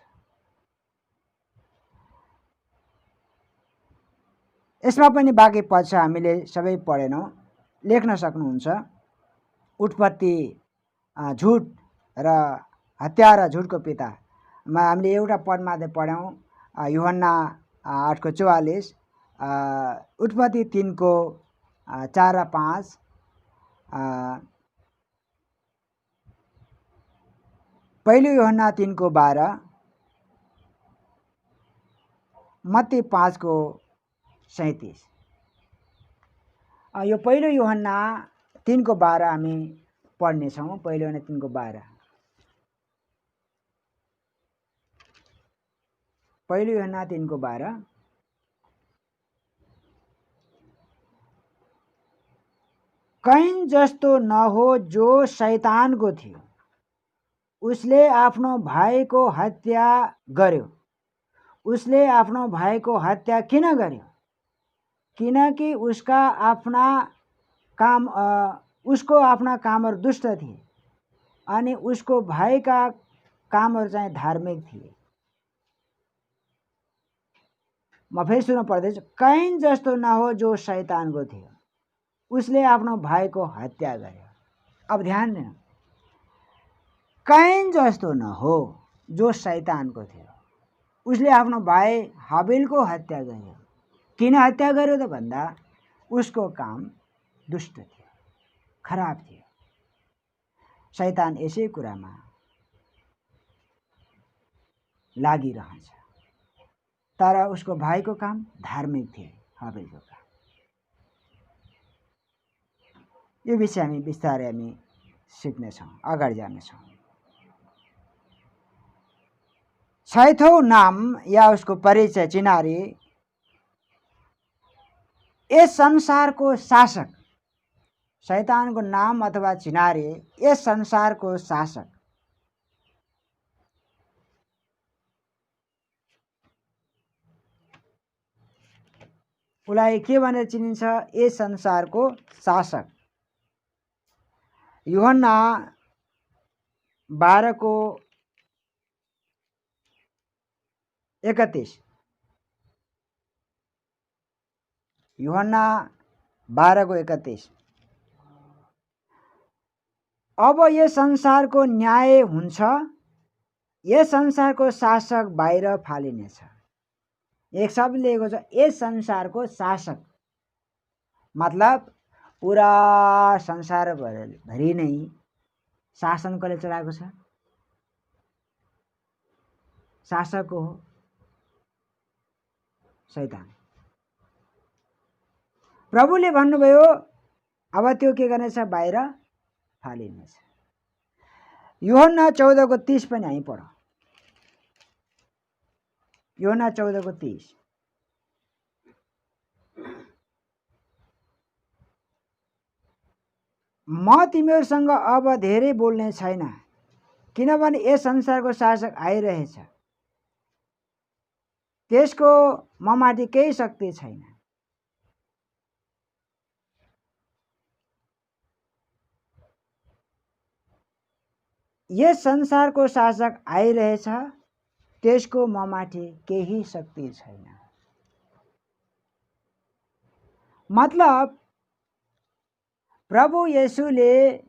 यसमा पनि बाँकी पद छ, हामीले सबै पढेनौँ, लेख्न सक्नुहुन्छ। उत्पत्ति झुट र हत्या र झुटको पितामा हामीले एउटा पद मात्रै पढ्यौँ, यूहन्ना 8:44, उत्पत्ति 3:4 र 5, पहिलो यूहन्ना 3:12, मत्ती 5:37। यो पहिलो यूहन्ना 3:12 हामी पढ्नेछौँ। पहिलो यूहन्ना 3:12, पहिलो यूहन्ना 3:12, कैन जस्तो नहो जो शैतानको थियो, उसले आफ्नो भाइको हत्या गर्यो। उसले आफ्नो भाइको हत्या किन गर्यो? किनकि उसको आफ्ना कामहरू दुष्ट थिए अनि उसको भाइका कामहरू चाहिँ धार्मिक थिए। म फेरि सुन्न पर्दैछु। कैन जस्तो नहो जो शैतानको थियो, उसले आफ्नो भाइको हत्या गर्यो। अब ध्यान देना, कैन जस्तो नहो जो शैतानको थियो, उसले आफ्नो भाइ हाबिलको हत्या गर्यो। किन हत्या गर्यो त भन्दा उसको काम दुष्ट थियो, खराब थियो। शैतान यसै कुरामा लागिरहन्छ, तर उसको भाइको काम धार्मिक थियो, हाबिलको काम। यो विषय हामी बिस्तारै हामी सिक्नेछौँ, अगाडि जानेछौँ। छैठौं नाम या उसको परिचय, चिनारी, यस संसारको शासक। शैतानको नाम अथवा चिनारी यस संसारको शासक। उसलाई के भनेर चिनिन्छ? यस संसारको शासक। यूहन्ना 12:31। यूहन्ना 12:31। अब यस संसारको न्याय हुन्छ, यस संसारको शासक बाहिर फालिनेछ। एक शब्द लेखेको छ, यस संसारको शासक, मतलब पुरा संसारभरि नै शासन कसले चलाएको छ? शासक हो शैतान। प्रभुले भन्नुभयो अब त्यो के गर्नेछ? बाहिर फालिनेछ। यूहन्ना 14:30 पनि हामी पढौँ। यूहन्ना 14:30। म तिमीहरूसँग अब धेरै बोल्ने छैन, किनभने यस संसारको शासक आइरहेछ, त्यसको ममाथि केही शक्ति छैन। यस संसारको शासक आइरहेछ, त्यसको ममाथि केही शक्ति छैन। मतलब प्रभु येशूले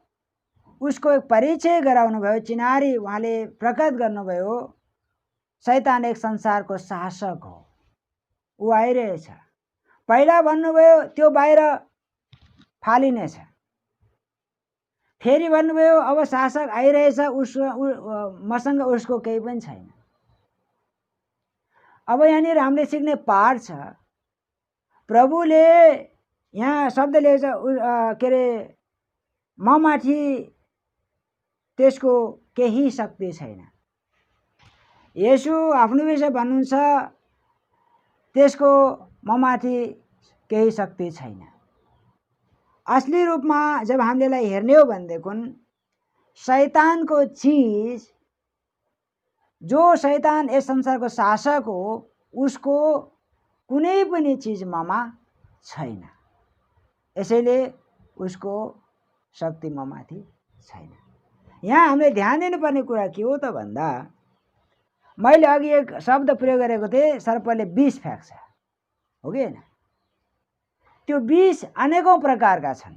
उसको एक परिचय गराउनु भयो, चिनारी उहाँले प्रकट गर्नुभयो। शैतान एक संसारको शासक हो, ऊ आइरहेछ। पहिला भन्नुभयो त्यो बाहिर फालिनेछ, फेरि भन्नुभयो अब शासक आइरहेछ, मसँग उसको केही पनि छैन। अब यहाँनिर हामीले सिक्ने पाठ छ, प्रभुले यहाँ शब्द लेखेछ के अरे ममाथि त्यसको केही शक्ति छैन। येशू आफ्नो विषय भन्नुहुन्छ त्यसको ममाथि केही शक्ति छैन। असली रूपमा जब हामीले यसलाई हेर्ने हो भनेदेखि शैतानको चीज, जो शैतान यस संसारको शासक हो, उसको कुनै पनि चीज ममा छैन। यसैले उसको शक्ति ममाथि छैन। यहाँ हामीले ध्यान दिनुपर्ने कुरा के हो त भन्दा, मैले अघि एक शब्द प्रयोग गरेको थिएँ, सर्पले विष फ्याँक्छ, हो कि होइन? त्यो विष अनेकौं प्रकारका छन्।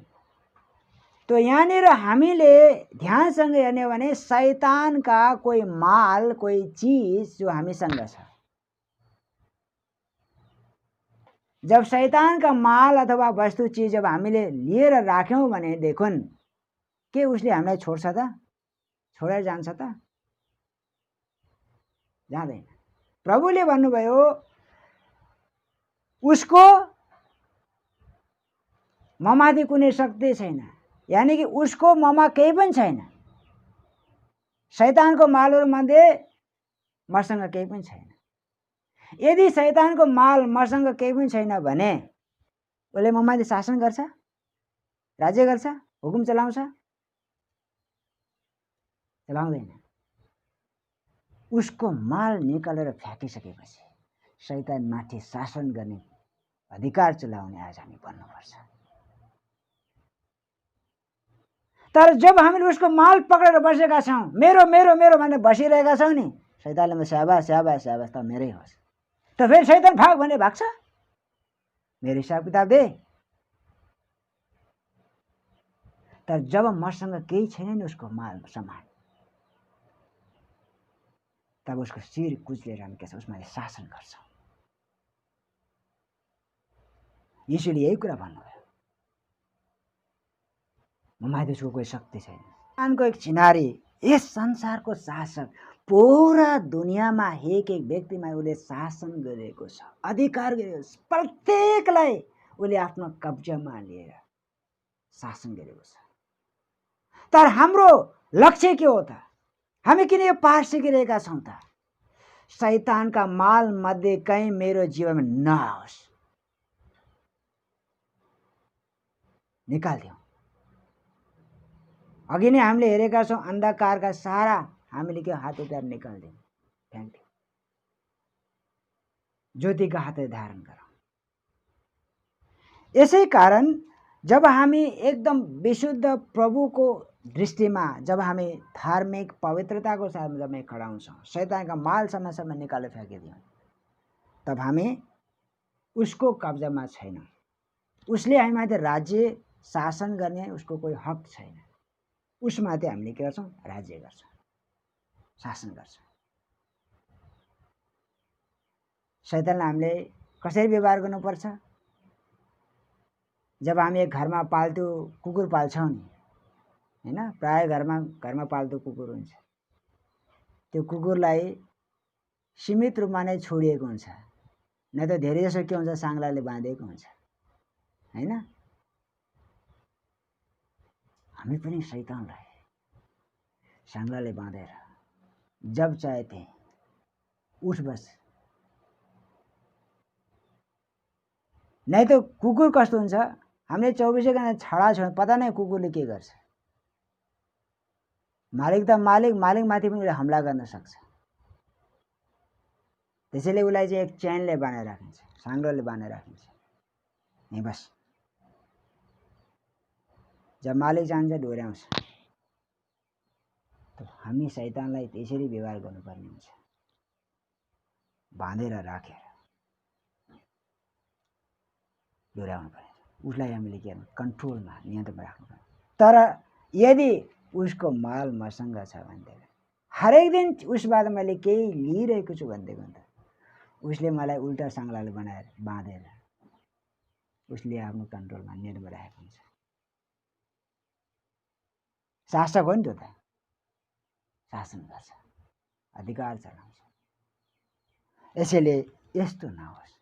तो यहाँनिर हामीले ध्यानसँग हेर्ने हो भने शैतानका कोही माल, कोही चीज जो हामीसँग छ, जब शैतानका माल अथवा वस्तु चीज जब हामीले लिएर राख्यौं भने देखुन के उसले हामीलाई छोड्छ त? छोडेर जान्छ त? जाँदैन। प्रभुले भन्नुभयो उसको ममाथि कुनै शक्ति छैन, यानी कि उसको ममा केही पनि छैन। शैतानको मालहरु मध्ये मसँग केही पनि छैन। यदि शैतानको माल मसँग केही पनि छैन भने उसले ममाथि शासन गर्छ, राज्य गर्छ, हुकुम चलाउँछ? चलाउँदैन। उसको माल निकालेर फ्याँकिसकेपछि शैतान माथि शासन गर्ने अधिकार चलाउने आज हामी बन्नुपर्छ। तर जब हामीले उसको माल पक्रेर बसेका छौं, मेरो मेरो मेरो भनेर बसिरहेका छौं नि, शैतानले स्याबास स्याबास स्याबास त मेरै होस्, त फेरि शैतान भाग भने भाग्छ। मेरो हिसाब किताब दे। तर जब मसँग केही छैन नि उसको माल सामान, तब उसको शिर कुचलेर हामी के उसमाथि शासन गर्छौं। यीशुले यही कुरा भन्नुभयो, ममाथि उसको कोही शक्ति छैन। शैतानको एक चिनारी, यस संसारको शासक, पूरा दुनियाँमा एक एक व्यक्तिमा उसले शासन गरेको छ, अधिकार गरेको छ। प्रत्येकलाई उसले आफ्नो कब्जामा लिएर शासन गरेको छ। तर हाम्रो लक्ष्य के हो त? हामी किन यो पाठ सिकिरहेका छौं त? शैतानका माल मध्ये कहीं मेरो जीवनमा नआओस्, निकाल्दियौं। अघि नै हामीले हेरेका छौं, अन्धकारका सारा हामीले के हात हतियार निकाल्दियौं, फ्याँक्दियौं। ज्योतिका हात धारण गरौँ। यसै कारण जब हामी एकदम विशुद्ध प्रभुको दृष्टिमा जब हामी धार्मिक पवित्रताको साथमा जब हामी खडा हुन्छौँ, शैतानका मालसम्म निकालेर फ्याँकिदियौँ, तब हामी उसको कब्जामा छैनौँ। उसले हामीमाथि राज्य शासन गर्ने उसको कोही हक छैन। उसमाथि हामीले के गर्छौँ? राज्य गर्छौँ, शासन गर्छौँ। शैतानलाई हामीले कसरी व्यवहार गर्नुपर्छ? जब हामी एक घरमा पाल्तु कुकुर पाल्छौँ नि, हैन, प्राय घरमा पाल्तु कुकुर हुन्छ, त्यो कुकुरलाई सीमित रूपमा नै छोडिएको हुन्छ, न त धेरै जसो के हुन्छ? साङ्लाले बाँधेको हुन्छ, हैन। हामी पनि शैतानलाई साङ्लाले बाँधेर जब चाहे त्यही उठ बस। नै त कुकुर कस्तो हुन्छ? हामीले 24 घण्टा छडा छ, पता नै कुकुरले के गर्छ। मालिक त मालिकमाथि पनि उसले हमला गर्न सक्छ। त्यसैले उसलाई चाहिँ एक चेनले बाँधेर राखिन्छ, साङ्लोले बाँधेर राखिन्छ, यहीँ बस। जब मालिक जान्छ डोर्याउँछ। हामी शैतानलाई त्यसरी व्यवहार गर्नुपर्ने हुन्छ, बाँधेर राखेर डोर्याउनु पर्ने। उसलाई हामीले के गर्नु? कन्ट्रोलमा, नियन्त्रणमा राख्नुपर्ने। तर यदि उसको माल मसँग छ भनेदेखि हरेक दिन उसबाट मैले केही लिइरहेको छु भनेदेखि त उसले मलाई उल्टा साङ्लाले बनाएर बाँधेर उसले आफ्नो कन्ट्रोलमा, नियन्त्रणमा राखेको हुन्छ। शासक हो नि त्यो त, शासन गर्छ, अधिकार चलाउँछ। यसैले यस्तो नहोस्,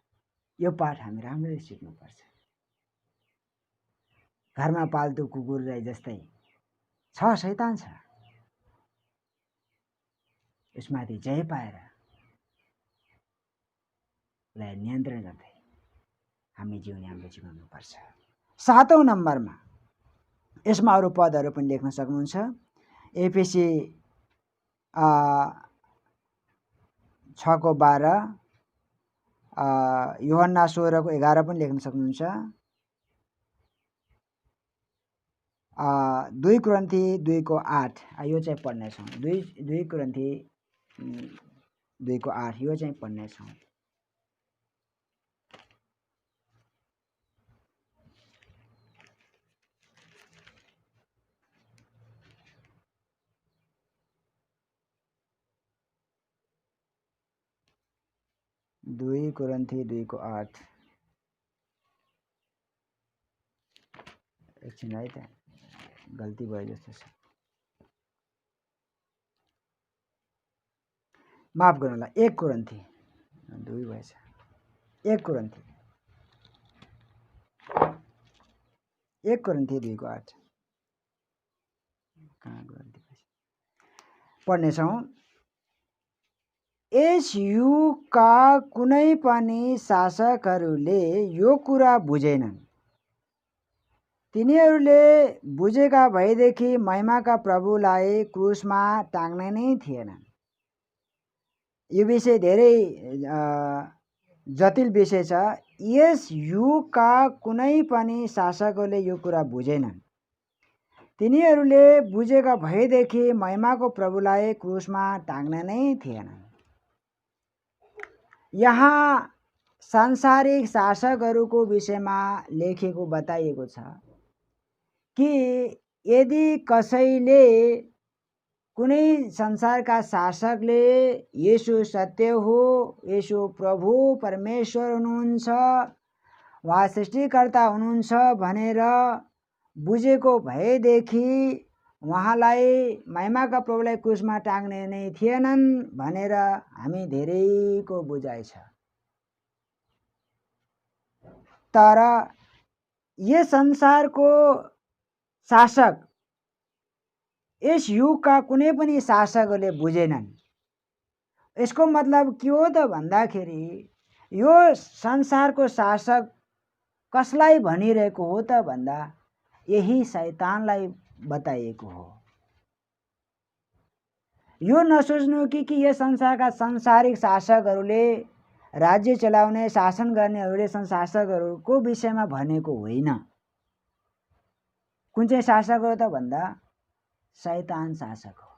यो पाठ हामी राम्ररी सिक्नुपर्छ। घरमा पाल्तु कुकुरलाई जस्तै छ शैतान छ, यसमाथि जय पाएर उसलाई नियन्त्रण गर्दै हामी जिउने हाम्रो जीवन पर्छ। 7औं नम्बरमा यसमा अरू पदहरू पनि लेख्न सक्नुहुन्छ। एफएसी 6:12, यूहन्ना 16:11 पनि लेख्न सक्नुहुन्छ। 2 कोरिन्थी 2:8, यो चाहिँ पढ्नेछौँ। 2 कोरिन्थी 2:8 यो चाहिँ पढ्नेछौँ। दुई कोरिन्थी 2:8 एकछिन है त, गल्ती भयो जस्तो छ, माफ गर्नु होला। 1 कोरिन्थी 2 भएछ। 1 कोरिन्थी 2:8 पढ्नेछौँ। यस युगका कुनै पनि शासकहरूले यो कुरा बुझेनन्। तिनीहरूले बुझेका भएदेखि महिमाका प्रभुलाई क्रुसमा टाङ्ने नै थिएनन्। यो विषय धेरै जटिल विषय छ। यस युगका कुनै पनि शासकहरूले यो कुरा बुझेनन्। तिनीहरूले बुझेका भएदेखि महिमाको प्रभुलाई क्रुसमा टाङ्ने नै थिएनन्। यहाँ सांसारिक शासकहरूको विषयमा लेखेको बताइएको छ कि यदि कसैले, कुनै संसारका शासकले येशू सत्य हो, येशू प्रभु परमेश्वर हुनुहुन्छ, वा सृष्टिकर्ता हुनुहुन्छ भनेर बुझेको भएदेखि उहाँलाई, महिमाका प्रभुलाई क्रुसमा टाङ्ने नै थिएनन् भनेर हामी धेरैको बुझाइ छ। तर यस संसारको शासक, यस युगका कुनै पनि शासकहरूले बुझेनन्। यसको मतलब के हो त भन्दाखेरि यो संसारको शासक कसलाई भनिरहेको हो त भन्दा यही शैतानलाई बताइएको हो। यो नसोच्नु कि यस संसारका सांसारिक शासकहरूले राज्य चलाउने शासन गर्नेहरूले शासकहरूको विषयमा भनेको होइन। कुन चाहिँ शासक हो त भन्दा शैतान शासक हो।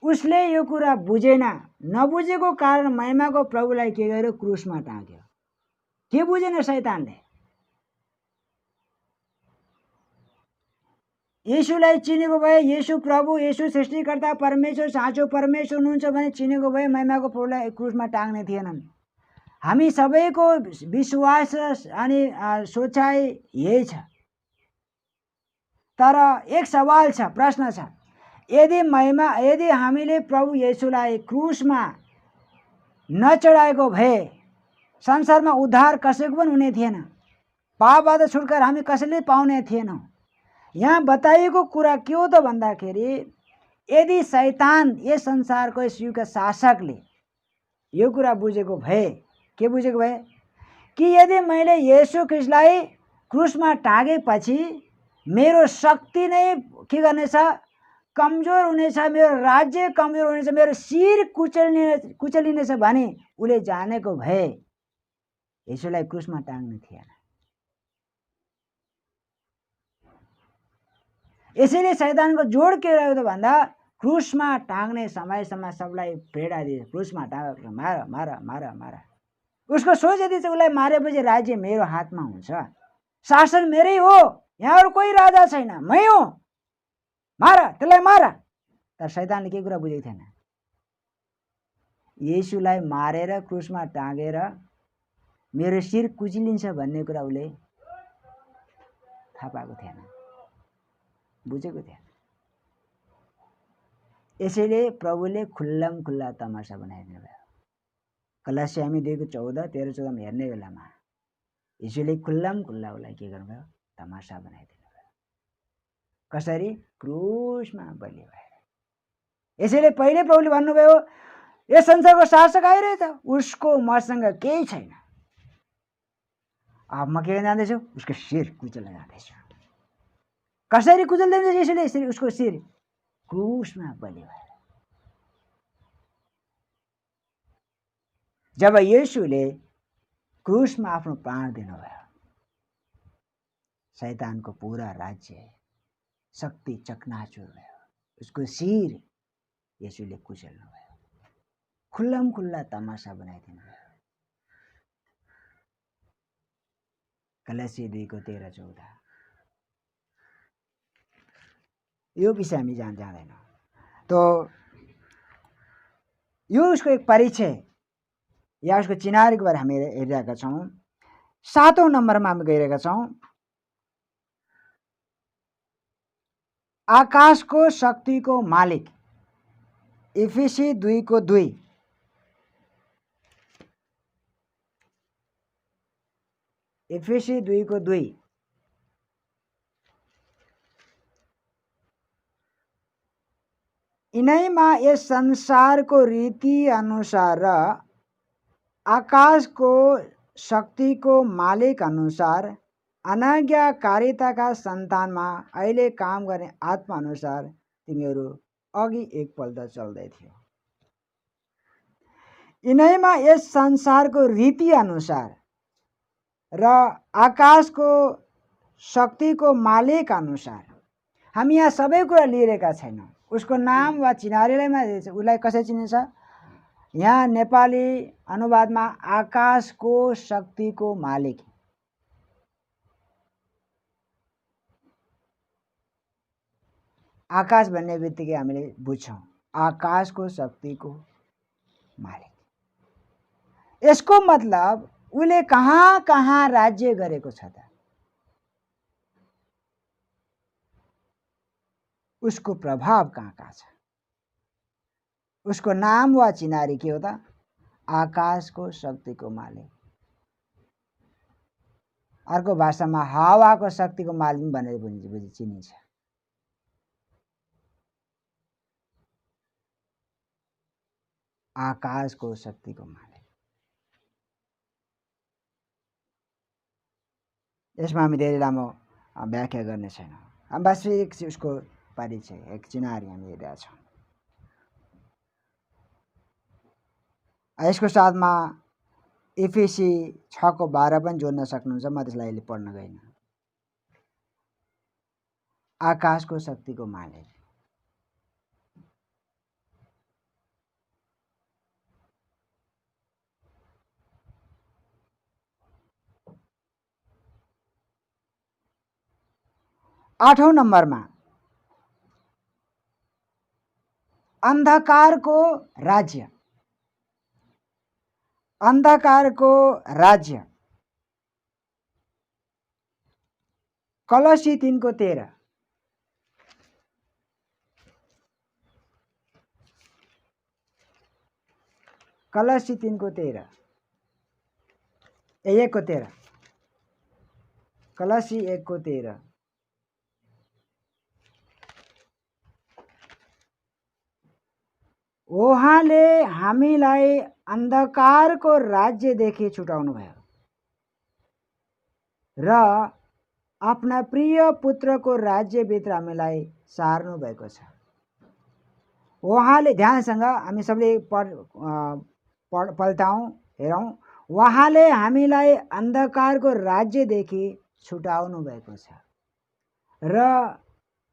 उसले यो कुरा बुझेन। नबुझेको कारण महिमाको प्रभुलाई के गर्यो? क्रुसमा टाँग्यो। के बुझेन शैतानले? येशूलाई चिनेको भए, येशू प्रभु, येशू सृष्टिकर्ता, परमेश्वर, साँचो परमेश्वर हुनुहुन्छ भने चिनेको भए महिमाको प्रभुलाई क्रुसमा टाँग्ने थिएनन्। हामी सबैको विश्वास अनि सोचाइ यही छ। तर एक सवाल छ, प्रश्न छ, यदि हामीले प्रभु येशूलाई क्रुसमा नचढाएको भए संसारमा उद्धार कसैको पनि हुने थिएन। पापबाट छुटकारा हामी कसैले पाउने थिएनौँ। यहाँ बताइएको कुरा के हो त भन्दाखेरि यदि शैतान यस संसारको यस युगका शासकले यो कुरा बुझेको भए, के बुझेको भए कि यदि मैले येशू ख्रिस्टलाई क्रुसमा टाँगेपछि मेरो शक्ति नै के गर्नेछ? कमजोर हुनेछ, मेरो राज्य कमजोर हुनेछ, मेरो शिर कुचलिनेछ भने उसले जानेको भए येशूलाई क्रुसमा टाँग्ने थिएन। यसैले शैतानको जोड के रह्यो त भन्दा क्रुसमा टाँग्ने समयसम्म सबलाई प्रेरणा दिए, क्रुसमा टाँग, मार मार मार मार। उसको सोच यदि चाहिँ उसलाई मारेपछि राज्य मेरो हातमा हुन्छ, शासन मेरै हो, यहाँ अरू कोही राजा छैन, मै हो, मार, त्यसलाई मार। तर शैतानले के कुरा बुझेको थिएन? येशूलाई मारेर क्रुसमा टाँगेर मेरो शिर कुचिलिन्छ भन्ने कुरा उसले थाहा पाएको थिएन, बुझेको थिएन। यसैले प्रभुले खुल्लम खुल्ला तमासा बनाइदिनु भयो। कलस्यामी 2:14-13-14 हेर्ने बेलामा येशूले खुल्लम खुल्ला उसलाई के गर्नुभयो? तमासा बनाइदिनु भयो। कसरी? क्रुसमा बलि भएर। यसैले पहिले प्रभुले भन्नुभयो यस संसारको शासक आइरहेछ, उसको मसँग केही छैन। अब म के जान्दैछु? उसको शिर कुचल्न जाँदैछु। कसरी कुचल्दैछ यसैले? यसरी उसको शिर क्रुसमा बलि भएर। जब येशूले क्रुसमा आफ्नो प्राण दिनुभयो, शैतानको पूरा राज्य शक्ति चकनाचुर भयो। उसको शिर येशूले कुचल्नु भयो, खुल्लम खुल्ला तमासा बनाइदिनु भयो। कलस्सी 2:13-14 यो विषय हामी जान्दैनौँ। तो यो उसको एक परिचय या उसको चिनारीको बारे हामी हेरिरहेका छौँ। 7औं नम्बरमा हामी गइरहेका छौँ। आकाशको शक्तिको मालिक, एफिसी 2:2। एफिसी 2:2 यिनैमा यस संसारको रीति अनुसार र आकाशको शक्तिको मालिक अनुसार अनाज्ञाकारिताका सन्तानमा अहिले काम गर्ने आत्मा अनुसार तिमीहरू अघि एकपल्ट चल्दै थियो। यिनैमा यस संसारको रीति अनुसार र आकाशको शक्तिको मालिक अनुसार। हामी यहाँ सबै कुरा लिइरहेका छैनौँ। उसको नाम वा चिनारीलाई उसलाई कसरी चिनिन्छ? यहाँ नेपाली अनुवादमा आकाशको शक्तिको मालिक। आकाश भन्ने बित्तिकै हामीले बुझ्छौँ आकाशको शक्तिको मालिक। यसको मतलब उसले कहाँ कहाँ राज्य गरेको छ त? उसको प्रभाव कहाँ कहाँ छ? उसको नाम वा चिनारी के हो त? आकाशको शक्तिको मालिक। अर्को भाषामा हावाको शक्तिको मालिक भनेर चिनिन्छ। आकाशको शक्तिको मालिक। यसमा हामी धेरै लामो व्याख्या गर्ने छैनौँ। हामी वास्तविक उसको परिचय, एक चिनारी हामी हेरेका छौँ। यसको साथमा एफएसी 6:12 पनि जोड्न सक्नुहुन्छ। म त्यसलाई अहिले पढ्न गइनँ। आकाशको शक्तिको मालिक। आठौं नम्बरमा अन्धकारको राज्य। अन्धकारको राज्य कलसी 3:13। कलसी 3:13 1:13। कलसी 1:13। उहाँले हामीलाई अन्धकारको राज्यदेखि छुटाउनु भयो र आफ्ना प्रिय पुत्रको राज्यभित्र हामीलाई सार्नु भएको छ। उहाँले, ध्यानसँग हामी सबले पल्टाउँ, हेरौँ। उहाँले हामीलाई अन्धकारको राज्यदेखि छुटाउनु भएको छ र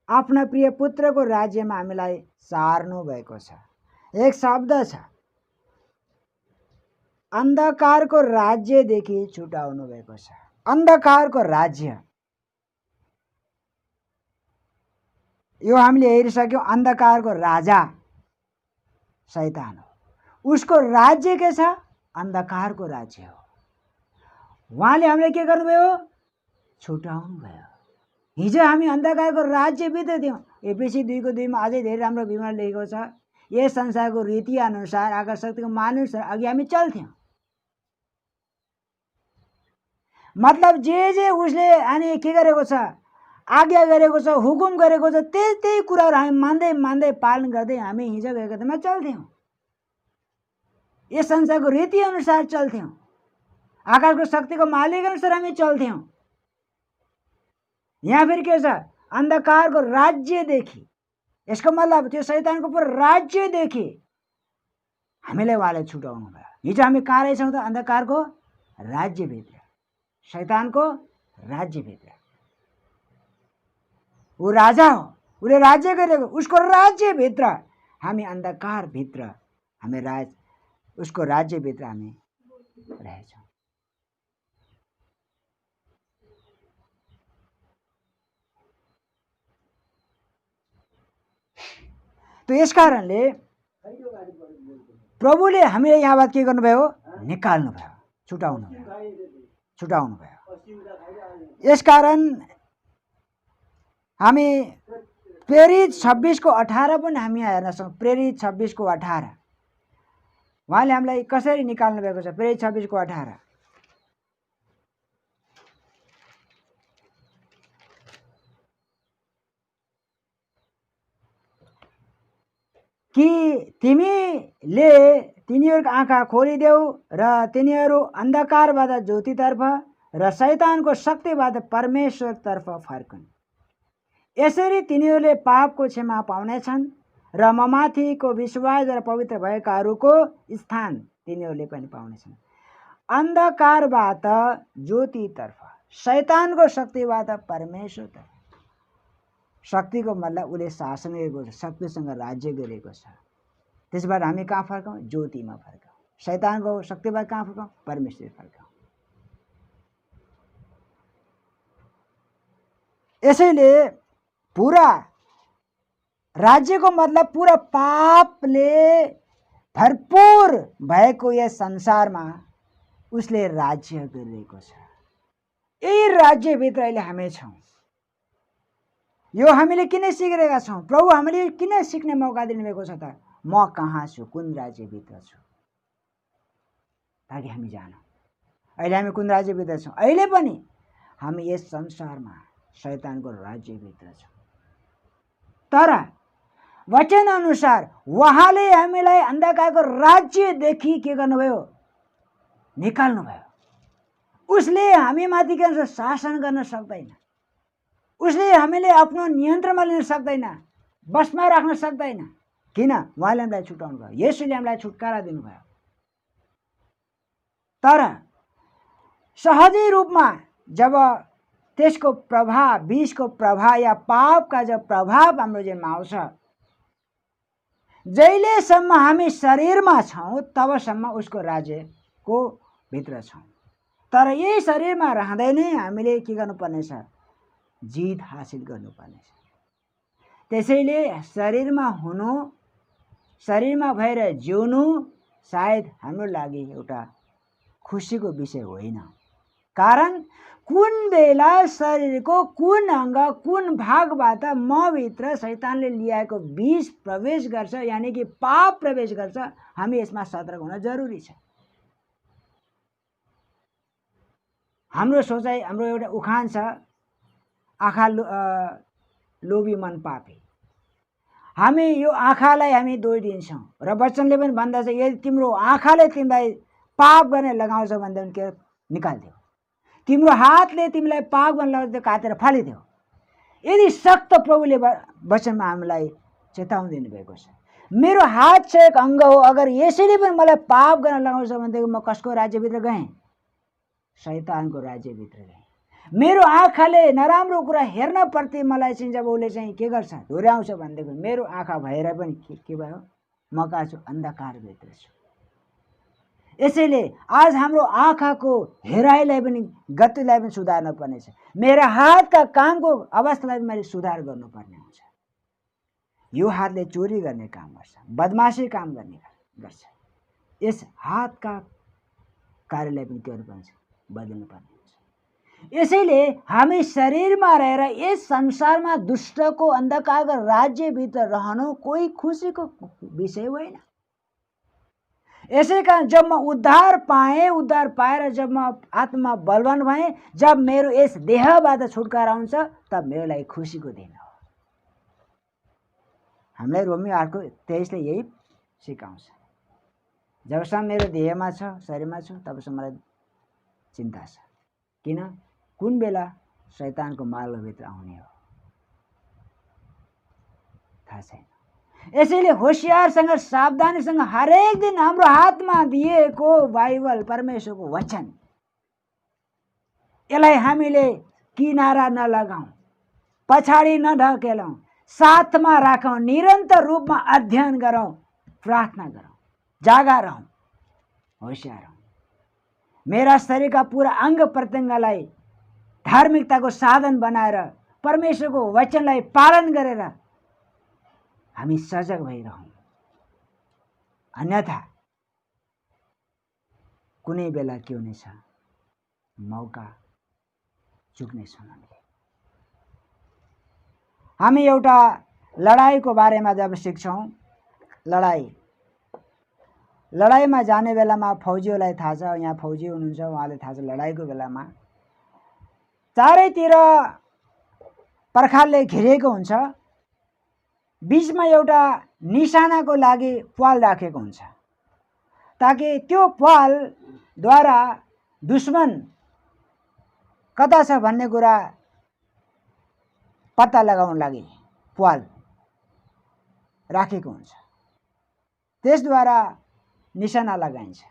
आफ्ना प्रिय पुत्रको राज्यमा हामीलाई सार्नु भएको छ। एक शब्द छ, अन्धकारको राज्यदेखि छुटाउनु भएको छ। अन्धकारको राज्य यो हामीले हेरिसक्यौँ। अन्धकारको राजा शैतान हो। उसको राज्य के छ? अन्धकारको राज्य हो। उहाँले हामीलाई के गर्नुभयो? छुटाउनु भयो। हिजो हामी अन्धकारको राज्यभित्र थियौँ। एफएसी 2:2 अझै धेरै राम्रो विवरण लेखेको छ। यस संसारको रीति अनुसार, आकाश शक्तिको मानुस अघि हामी चल्थ्यौँ। मतलब जे उसले अनि के गरेको छ, आज्ञा गरेको छ, हुकुम गरेको छ, त्यही कुराहरू हामी मान्दै पालन गर्दै हामी हिजो गएको दिनमा चल्थ्यौँ। यस संसारको रीति अनुसार चल्थ्यौँ। आकाशको शक्तिको मालिक अनुसार हामी चल्थ्यौँ। यहाँ फेरि के छ? अन्धकारको राज्यदेखि। यसको मतलब त्यो शैतानको पुरो राज्यदेखि हामीलाई उहाँले छुटाउनु भयो। हिजो हामी कहाँ रहेछौँ त? अन्धकारको राज्यभित्र, शैतानको राज्यभित्र। ऊ राजा हो, उसले राज्य गरेको। उसको राज्यभित्र हामी, अन्धकारभित्र हामी उसको राज्यभित्र हामी रहेछौँ। तो यस कारणले प्रभुले हामीले यहाँबाट के गर्नुभयो? निकाल्नु भयो, छुटाउनु भयो। यसकारण हामी प्रेरित 26:18 पनि हामी हेर्न सक्छौँ। प्रेरित 26:18 उहाँले हामीलाई कसरी निकाल्नु भएको छ? प्रेरित 26:18 कि तिमीले तिनीहरूको आँखा खोलिदेऊ र तिनीहरू अन्धकारबाट ज्योतितर्फ र शैतानको शक्तिबाट परमेश्वरतर्फ फर्कन्। यसरी तिनीहरूले पापको क्षमा पाउनेछन् र ममाथिको विश्वास र पवित्र भएकाहरूको स्थान तिनीहरूले पनि पाउनेछन्। अन्धकारबाट ज्योतितर्फ, शैतानको शक्तिबाट परमेश्वरतर्फ। शक्तिको मतलब उसले शासन गरेको छ, शक्तिसँग राज्य गरेको छ। त्यसबाट हामी कहाँ फर्कौँ? ज्योतिमा फर्कौँ। शैतानको शक्तिबाट कहाँ फर्कौँ? परमेश्वर फर्कौँ। यसैले पुरा राज्यको मतलब पुरा पापले भरपूर भएको यस संसारमा उसले राज्य गरिरहेको छ। यही राज्यभित्र अहिले हामी छौँ। यो हामीले किन सिकिरहेका छौँ? प्रभु हामीले किन सिक्ने मौका दिनुभएको छ त? म कहाँ छु, कुन राज्यभित्र छु, ताकि हामी जानौँ अहिले हामी कुन राज्यभित्र छौँ। अहिले पनि हामी यस संसारमा शैतानको राज्यभित्र छौँ। तर वचन अनुसार उहाँले हामीलाई अन्धकारको राज्यदेखि के गर्नुभयो? निकाल्नुभयो। उसले हामीमाथि के भन्छ? शासन गर्न सक्दैन। उसले हामीले आफ्नो नियन्त्रणमा लिन सक्दैन, बसमा राख्न सक्दैन। किन? उहाँले हामीलाई छुटाउनु भयो। येशूले हामीलाई छुटकारा दिनुभयो। तर सहजै रूपमा जब त्यसको प्रभाव, विषको प्रभाव या पापका जब प्रभाव हाम्रो जीवनमा आउँछ, जहिलेसम्म हामी शरीरमा छौँ तबसम्म उसको राज्यको भित्र छौँ। तर यही शरीरमा रहँदै नै हामीले के गर्नुपर्नेछ? जित हासिल गर्नुपर्नेछ। त्यसैले शरीरमा हुनु, शरीरमा भएर जिउनु सायद हाम्रो लागि एउटा खुसीको विषय होइन। कारण कुन बेला शरीरको कुन अङ्ग, कुन भागबाट मभित्र शैतानले ल्याएको विष प्रवेश गर्छ, यानि कि पाप प्रवेश गर्छ, हामी यसमा सतर्क हुन जरुरी छ। हाम्रो सोचाइ, हाम्रो एउटा उखान छ, आँखा लोभी मन पापी। हामी यो आँखालाई हामी दोष दिन्छौँ र वचनले पनि भन्दछ, यदि तिम्रो आँखाले तिमीलाई पाप गर्ने लगाउँछ भनेदेखि के निकालिदेऊ, तिम्रो हातले तिमीलाई पाप गर्न लगाउँछ काटेर फालिदेऊ। यदि सक्त प्रभुले वचनमा हामीलाई चेतावनी दिनुभएको छ, मेरो हात चाहिँ एक अङ्ग हो, अगर यसैले पनि मलाई पाप गर्न लगाउँछ भनेदेखि म कसको राज्यभित्र गएँ? शैतानको राज्यभित्र गएँ। मेरो आँखाले नराम्रो कुरा हेर्न प्रति मलाई चाहिँ जब उसले चाहिँ के गर्छ, डोर्याउँछ भनेदेखि मेरो आँखा भएर पनि के भयो? म कहाँ छु? अन्धकारभित्र छु। यसैले आज हाम्रो आँखाको हेराइलाई पनि, गतिलाई पनि सुधार्न पर्नेछ। मेरा हातका कामको अवस्थालाई पनि मैले सुधार गर्नुपर्ने हुन्छ। यो हातले चोरी गर्ने काम गर्छ, बदमासी काम गर्ने गर्छ। यस हातका कार्यलाई पनि के गर्नुपर्छ? बदल्नु पर्ने हुन्छ। यसैले हामी शरीरमा रहेर यस संसारमा दुष्टको अन्धकारको राज्यभित्र रहनु कोही खुसीको विषय होइन। यसै कारण जब म उद्धार पाएँ, उद्धार पाएर जब म आत्मा बलवान भएँ, जब मेरो यस देहबाट छुटकारा हुन्छ, तब मेरो लागि खुसीको दिन हो। हामीलाई रोमी 8:23ले यही सिकाउँछ। जबसम्म मेरो देहमा छ, शरीरमा छु, तबसम्म मलाई चिन्ता छ। किन? कुन बेला शैतानको मार्गभित्र आउने हो थाहा छैन। यसैले होशियारसँग, सावधानीसँग हरेक दिन हाम्रो हातमा दिएको बाइबल, परमेश्वरको वचन, यसलाई हामीले किनारा नलगाउँ, पछाडि नढकेलौँ, साथमा राखौँ, निरन्तर रूपमा अध्ययन गरौँ, प्रार्थना गरौँ, जागा रहौँ, होशियार हौँ। मेरा शरीरका पूरा अङ्ग प्रत्यङ्गलाई धार्मिकताको साधन बनाएर परमेश्वरको वचनलाई पालन गरेर हामी सजग भइरहौँ। अन्यथा कुनै बेला के हुनेछ? मौका चुक्नेछौँ हामी। एउटा लडाइँको बारेमा जब सिक्छौँ, लडाइँमा जाने बेलामा फौजीहरूलाई थाहा छ, यहाँ फौजी हुनुहुन्छ उहाँले थाहा छ, लडाइँको बेलामा चारैतिर पर्खालले घेरिएको हुन्छ, बीचमा एउटा निशानाको लागि प्वाल राखेको हुन्छ, ताकि त्यो प्वालद्वारा दुश्मन कता छ भन्ने कुरा पत्ता लगाउन लागि प्वाल राखेको हुन्छ। त्यसद्वारा निशाना लगाइन्छ,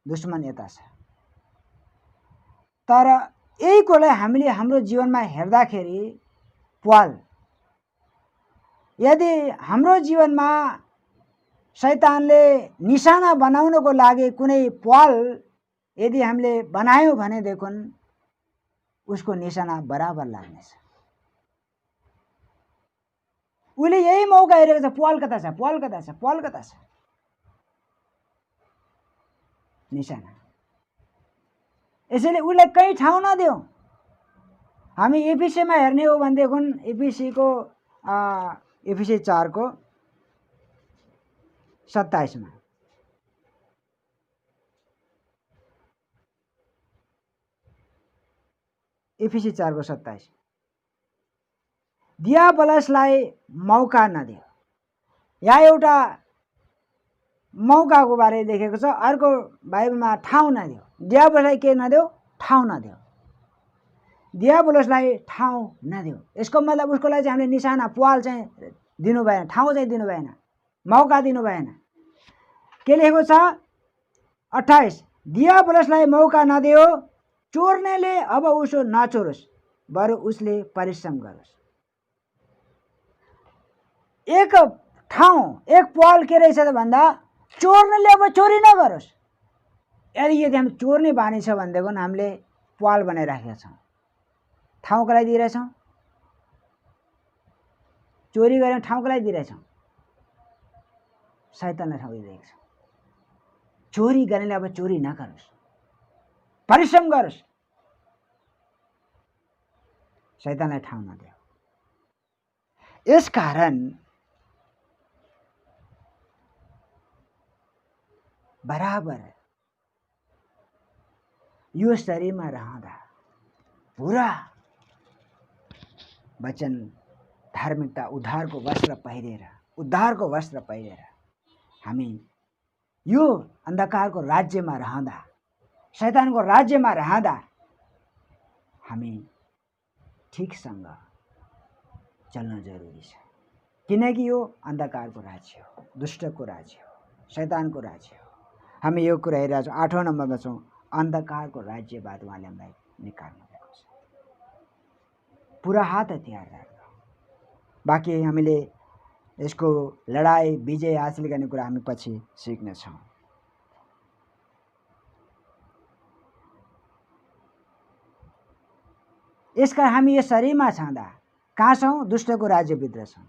दुश्मन यता छ। तर यही कुरालाई हामीले हाम्रो जीवनमा हेर्दाखेरि प्वाल, यदि हाम्रो जीवनमा शैतानले निशाना बनाउनको लागि कुनै प्वाल यदि हामीले बनायौँ भनेदेखि उसको निशाना बराबर लाग्नेछ। उसले यही मौका हेरेको छ, प्वाल कता छ, प्वाल कता छ, प्वाल कता छ, निशाना। यसैले उसलाई कहीँ ठाउँ नदेऊ। हामी एफिसीमा हेर्ने हो भनेदेखि एफिसी 4:27 एफिसी 4:27 दियाबलसलाई मौका नदेऊ। यहाँ एउटा मौकाको बारे लेखेको छ, अर्को बाइबलमा ठाउँ नदेऊ। दियाबलसलाई के नदेऊ? ठाउँ नदेऊ। दियाबलसलाई ठाउँ नदेऊ। यसको मतलब उसको लागि चाहिँ हामीले निशाना, प्वाल चाहिँ दिनु भएन, ठाउँ चाहिँ दिनु भएन, मौका दिनु भएन। के लेखेको छ? 28 दियाबलसलाई मौका नदियो, चोर्नेले अब उसो नचोरोस्, बरु उसले परिश्रम गरोस्। एक ठाउँ एक पहल के रहेछ त भन्दा चोर्नेले अब चोरी नगरोस्। यदि हामी चोर्ने बानी छ भनेदेखि हामीले पहल बनाइराखेका छौँ, ठाउँको लागि दिइरहेछौँ, चोरी गरेर ठाउँको लागि दिइरहेछौँ, शैतानलाई ठाउँ दिइरहेको छौँ। चोरी गर्नेले अब चोरी नगरोस्, परिश्रम गरोस्, शैतानलाई ठाउँ नदियो। यसकारण बराबर यो शरीरमा रहँदा पुरा वचन धार्मिकता उद्धारको वस्त्र पहिरेर हामी यो अन्धकारको राज्यमा रहँदा, शैतानको राज्यमा रहँदा हामी ठिकसँग चल्न जरुरी छ। किनकि यो अन्धकारको राज्य हो, दुष्टको राज्य हो, शैतानको राज्य हो। हामी यो कुरा हेरिरहेको छौँ। 8औं नम्बरमा छौँ, अन्धकारको राज्यबाट उहाँले हामीलाई निकाल्नु भएको छ। पुरा हात हतियार राख्दा बाँकी हामीले यसको लडाई विजय हासिल गर्ने कुरा हामी पछि सिक्नेछौँ। यसकारण हामी यो शरीरमा छँदा कहाँ छौँ? दुष्टको राज्यभित्र छौँ।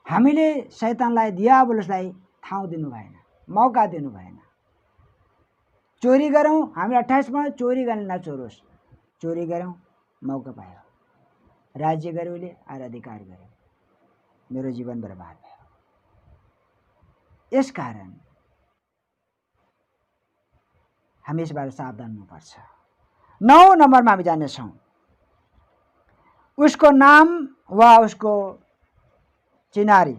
हामीले शैतानलाई, दियाबलसलाई ठाउँ दिनु भएन, मौका दिनु भएन। चोरी गरौँ, हामी 28मा चोरी गर्ने नचोरोस्, चोरी गरौँ, मौका पायो, राज्य गर्यो उसले, आएर अधिकार गर्यो, मेरो जीवन बर्बाद भयो। यसकारण हामी यसबाट सावधान हुनुपर्छ। 9 नम्बरमा हामी जानेछौँ, उसको नाम वा उसको चिनारी।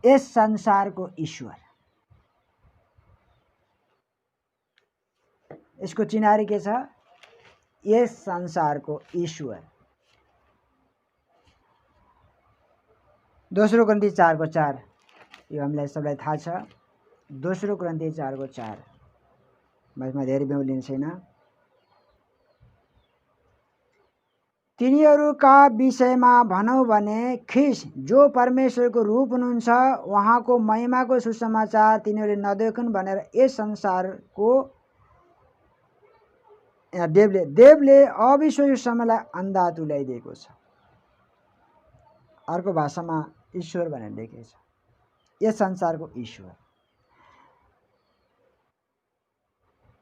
यस संसारको ईश्वर। यसको चिनारी के छ? यस संसारको ईश्वर। दोस्रो कोरिन्थी 4:4 यो हामीलाई सबैलाई थाहा छ। दोस्रो कोरिन्थी 4:4 यसमा धेरै बेहुलिने छैन। तिनीहरूका विषयमा भनौँ भने ख्रीष्ट जो परमेश्वरको रूप हुनुहुन्छ, उहाँको महिमाको सुसमाचार तिनीहरूले नदेखुन् भनेर यस संसारको देवले अविश्वासी समयलाई अन्धा तुल्याइदिएको छ। अर्को भाषामा ईश्वर भनेर लेखेको छ, यस संसारको ईश्वर।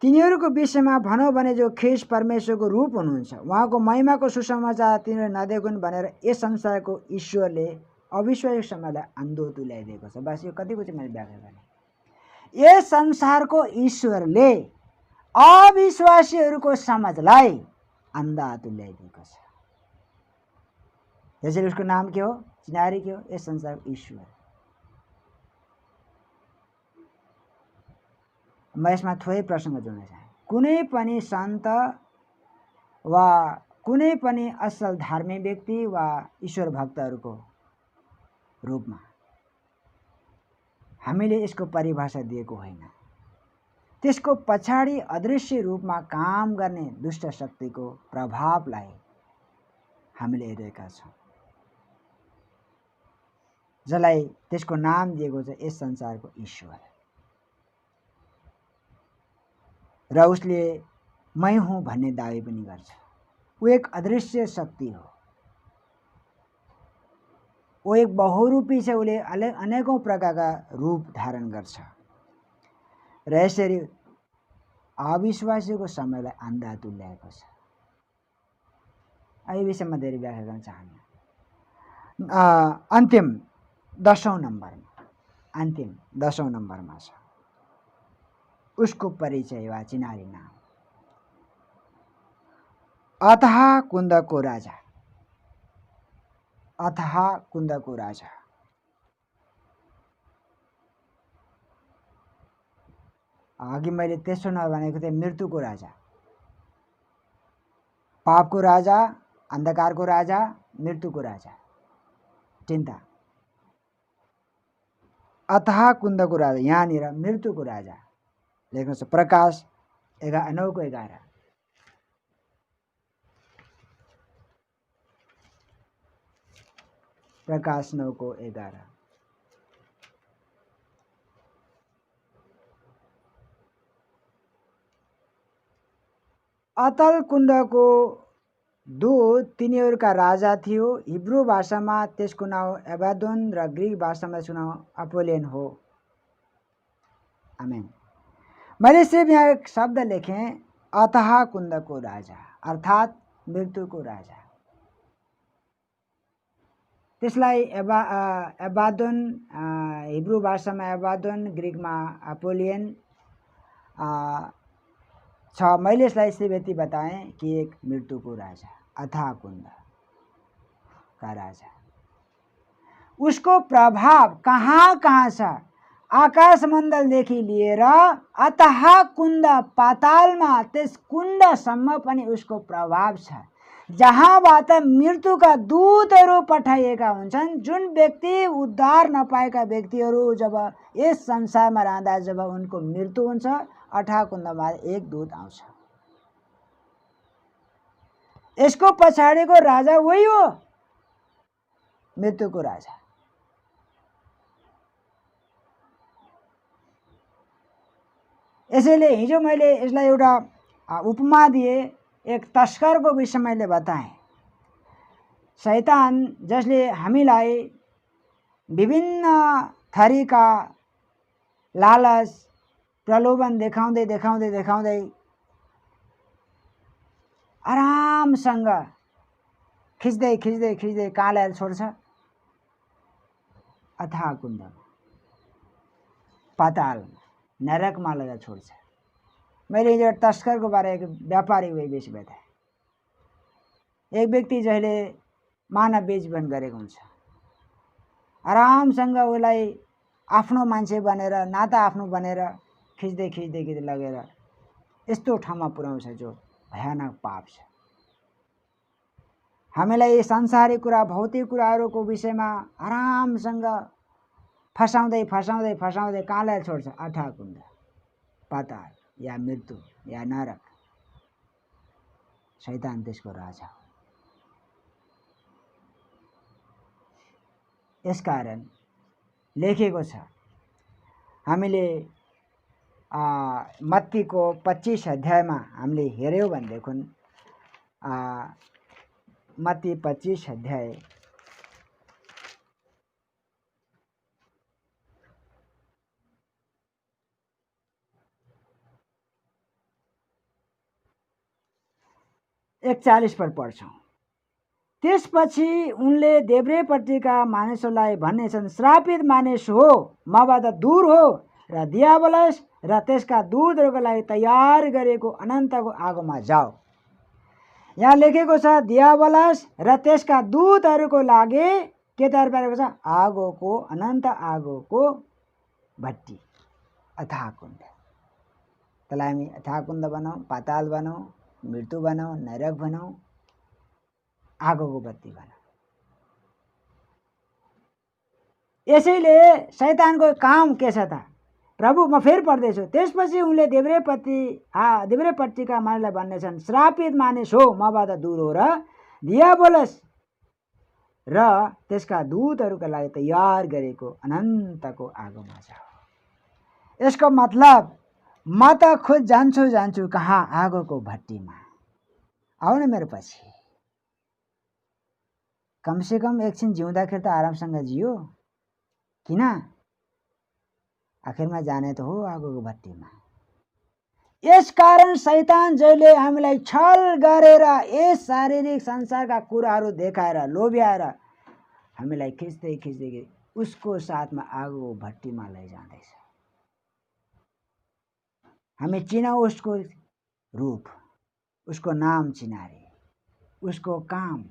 तिनीहरूको विषयमा भनौँ भने जो ख्रीष्ट परमेश्वरको रूप हुनुहुन्छ, उहाँको महिमाको सुसमाचार तिनीहरूले नदेखुन् भनेर यस संसारको ईश्वरले अविश्वासी समयलाई अन्धो तुल्याइदिएको छ। बस यो कतिको चाहिँ मैले व्याख्या गरेँ। यस संसारको ईश्वरले अविश्वासीहरूको समझलाई अन्धा तुल्याइदिएको छ। त्यसैले उसको नाम के हो? चिनारी के हो? यस संसारको ईश्वर। म यसमा थोरै प्रसङ्ग जोड्न चाहे। कुनै पनि सन्त वा कुनै पनि असल धार्मिक व्यक्ति वा ईश्वर भक्तहरूको रूपमा हामीले यसको परिभाषा दिएको होइन। त्यसको पछाडि अदृश्य रूपमा काम गर्ने दुष्ट शक्तिको प्रभावलाई हामीले हेरेका छौँ, जसलाई त्यसको नाम दिएको छ यस संसारको ईश्वर। र उसले मै हुँ भन्ने दावी पनि गर्छ। ऊ एक अदृश्य शक्ति हो, ऊ एक बहुरूपी छ, उसले अनेकौं प्रकारका रूप धारण गर्छ र यसरी अविश्वासीको समयलाई अन्धा तुल्याएको छ। यो विषयमा धेरै व्याख्या गर्न चाहन्न। अन्तिम 10औं नम्बरमा छ उसको परिचय वा चिनारी नाम, अथाह कुन्दको राजा। अथाह कुन्दको राजा। अघि मैले तेस्रो नभनेको थिएँ, मृत्युको राजा, पापको राजा, अन्धकारको राजा, मृत्युको राजा, चिन्ता। अथाह कुण्डको राजा, यहाँनिर मृत्युको राजा लेख्नुहोस्। प्रकाश 9:11। प्रकाश 9:11। अतल कुण्डको दूत तिनीहरूका राजा थियो। हिब्रू भाषामा त्यसको नाउँ एबादोन र ग्रिक भाषामा त्यसको नाउँ अपोलियन हो। आमेन। मैले सिर्फ यहाँ एक शब्द लेखेँ, अथाह कुण्डको राजा, अर्थात् मृत्युको राजा। त्यसलाई एबादोन, हिब्रू भाषामा एबादोन, ग्रिकमा अपोलियन छ। मैले यसलाई सिर्फ यति बताएँ कि एक मृत्युको राजा, अथाह कुण्ड का राजा। उसको प्रभाव कहाँ कहाँ छ? आकाश मण्डलदेखि लिएर अथाह कुण्ड पातालमा, त्यस कुण्डसम्म पनि उसको प्रभाव छ, जहाँबाट मृत्युका दूतहरू पठाइएका हुन्छन्। जुन व्यक्ति उद्धार नपाएका व्यक्तिहरू जब यस संसारमा रहँदा जब उनको मृत्यु हुन्छ, अथाह कुण्डमा एक दूत आउँछ। यसको पछाडिको राजा वही हो, मृत्युको राजा। यसैले हिजो मैले यसलाई एउटा उपमा दिए, एक तस्करको विषय मैले बताएँ। शैतान जसले हामीलाई विभिन्न थरीका लालच प्रलोभन देखाउँदै देखाउँदै देखाउँदै आरामसँग खिच्दै खिच्दै खिच्दै कहाँ ल्याएर छोड्छ? अथाह कुण्डमा, पातालमा, नरकमा लगेर छोड्छ। मैले हिजो तस्करको बारे एक व्यापारी विषय बताएँ। एक व्यक्ति जसले मानव बेचबिखन गरेको हुन्छ, आरामसँग उसलाई आफ्नो मान्छे बनेर, नाता आफ्नो बनेर खिच्दै खिच्दै खिच्दै लगेर यस्तो ठाउँमा पुर्याउँछ जो भयानक पाप छ। हामीलाई संसारिक कुरा, भौतिक कुराहरूको विषयमा आरामसँग फसाउँदै फसाउँदै फसाउँदै कहाँ ल्याएर छोड्छ? अथाह कुण्ड, पाताल या मृत्यु या नरक। शैतान त्यसको राजा हो। यसकारण लेखेको छ, हामीले मत्तीको 25 अध्यायमा हामीले हेऱ्यौँ भनेदेखि मत्ती 25 अध्याय एकचालिस पर पढ्छौँ। त्यसपछि उनले देब्रेपट्टिका मानिसहरूलाई भन्नेछन्, श्रापित मानिस हो, मबाट दूर हो र दियावलस र त्यसका दूतहरूको लागि तयार गरेको अनन्तको आगोमा जाओ। यहाँ लेखेको छ दियावलस र त्यसका दूतहरूको लागि के तयार पारेको छ? आगोको, अनन्त आगोको भट्टी, अथाह कुण्ड। त्यसलाई हामी अथाह कुण्ड बनाऊ, पाताल बनाऊ, मृत्यु बनाऊ, नरक बनाऊ, आगोको बत्ती बनाऊ। यसैले शैतानको काम के छ त? प्रभु, म फेरि पढ्दैछु। त्यसपछि उनले देब्रेपट्टिका मानिसलाई भन्नेछन्, श्रापित मानिस हो, मबाट दूर हो र दियावलस र त्यसका दूतहरूका लागि तयार गरेको अनन्तको आगोमा जाओ। यसको मतलब म त खुद जान्छु कहाँ? आगोको भट्टीमा। आऊ न मेरो पछि। कमसेकम एकछिन जिउँदाखेरि त आरामसँग जियो, किन? आखिरमा जाने त हो आगोको भट्टीमा। यसकारण शैतान जहिले हामीलाई छल गरेर यस शारीरिक संसारका कुराहरू देखाएर लोभ्याएर हामीलाई खिच्दै खिच्दै उसको साथमा आगोको भट्टीमा लैजाँदैछ। हामी चिनाऊ उसको रूप, उसको नाम चिनारे, उसको काम,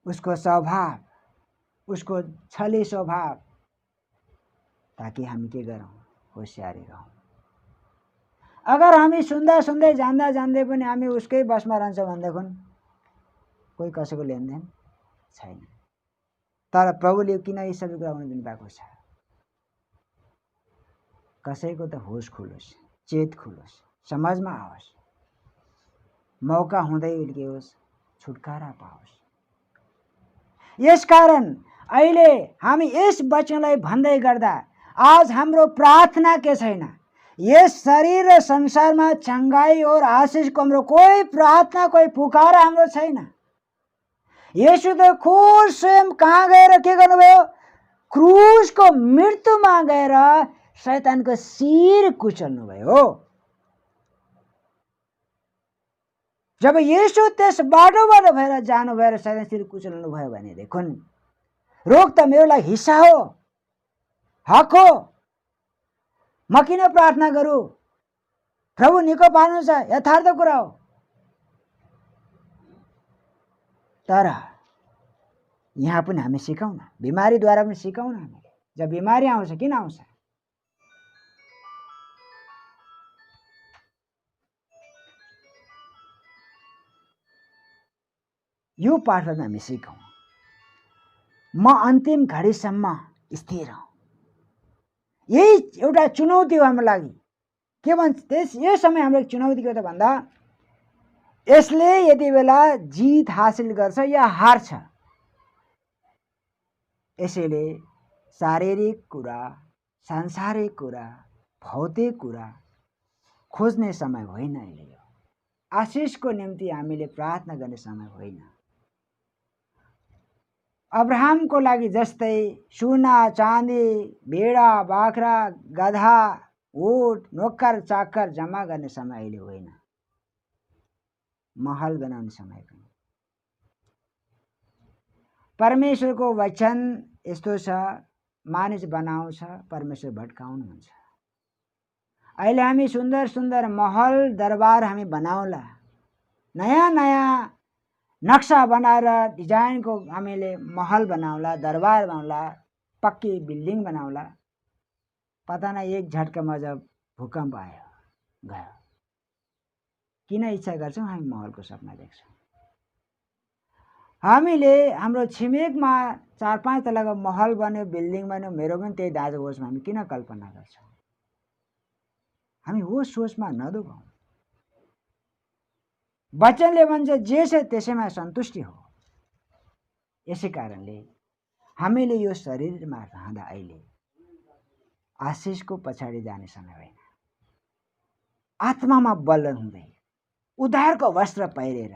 उसको स्वभाव, उसको छली स्वभाव, ताकि हामी के गरौँ? होसियारी रहौँ। अगर हामी सुन्दा सुन्दै जान्दा जान्दै पनि हामी उसकै बसमा रहन्छौँ भनेदेखि कोही कसैको लेनदेन छैन। तर प्रभुले किन यी सबै कुरा हुन दिनुभएको छ? कसैको त होस खुलोस्, चेत खुलोस्, समाजमा आओस्, मौका हुँदै उल्कियोस्, छुटकारा पाओस्। यसकारण अहिले हामी यस वचनलाई भन्दै गर्दा आज हाम्रो प्रार्थना के छैन, यस शरीर र संसारमा चंगाई और आशिषको हाम्रो कोही प्रार्थना, कोही पुकार हाम्रो छैन। येशू त खुद स्वयं कहाँ गएर के गर्नुभयो? क्रुसको मृत्युमा गएर शैतानको शिर कुचल्नु भयो। जब येशू त्यस बाटोबाट भएर जानु भएर शैतान शिर कुचल्नु भयो भने देखुन, रोग त मेरो लागि हिस्सा हो, हक हो, म किन प्रार्थना गरौँ? प्रभु निको पार्नुहुन्छ, यथार्थ कुरा हो। तर यहाँ पनि हामी सिकौँ न, बिमारीद्वारा पनि सिकौँ न। हामीले जब बिमारी आउँछ किन आउँछ? यो पाठबाट हामी सिकौँ, म अन्तिम घडीसम्म स्थिर हौँ। यही एउटा चुनौती हो हाम्रो लागि। के भन्छ यो समय हाम्रो चुनौती के हो त भन्दा, यसले यति बेला जित हासिल गर्छ या हार्छ, यसैले शारीरिक कुरा, सांसारिक कुरा, भौतिक कुरा खोज्ने समय होइन। अहिले आशिषको निम्ति हामीले प्रार्थना गर्ने समय होइन। अब्राहमको लागि जस्तै सुना चाँदी भेडा बाख्रा गधा ऊँट नोकर चाकर जम्मा गर्ने समय अहिले होइन। महल बनाउने समय पनि। परमेश्वरको वचन यस्तो छ, मानिस बनाउँछ, परमेश्वर भट्काउनुहुन्छ। अहिले हामी सुन्दर सुन्दर महल दरबार हामी बनाउला, नयाँ नयाँ नक्सा बनाएर डिजाइनको हामीले महल बनाउला, दरबार बनाउला, पक्की बिल्डिङ बनाउला। पता न एक झट्कामा जब भूकम्प आयो गयो। किन इच्छा गर्छौँ हामी महलको सपना देख्छौँ? हामीले हाम्रो छिमेकमा 4-5 तलाको महल बन्यो, बिल्डिङ बन्यो, मेरो पनि त्यही दाजु होस्, हामी किन कल्पना गर्छौँ? हामी वो सोचमा नडुबौँ। वचनले भन्छ जे छ त्यसैमा सन्तुष्टि हो। यसै कारणले हामीले यो शरीरमा रहँदा अहिले आशिषको पछाडि जाने समय होइन। आत्मामा बलियो हुँदै, उद्धारको वस्त्र पहिरेर,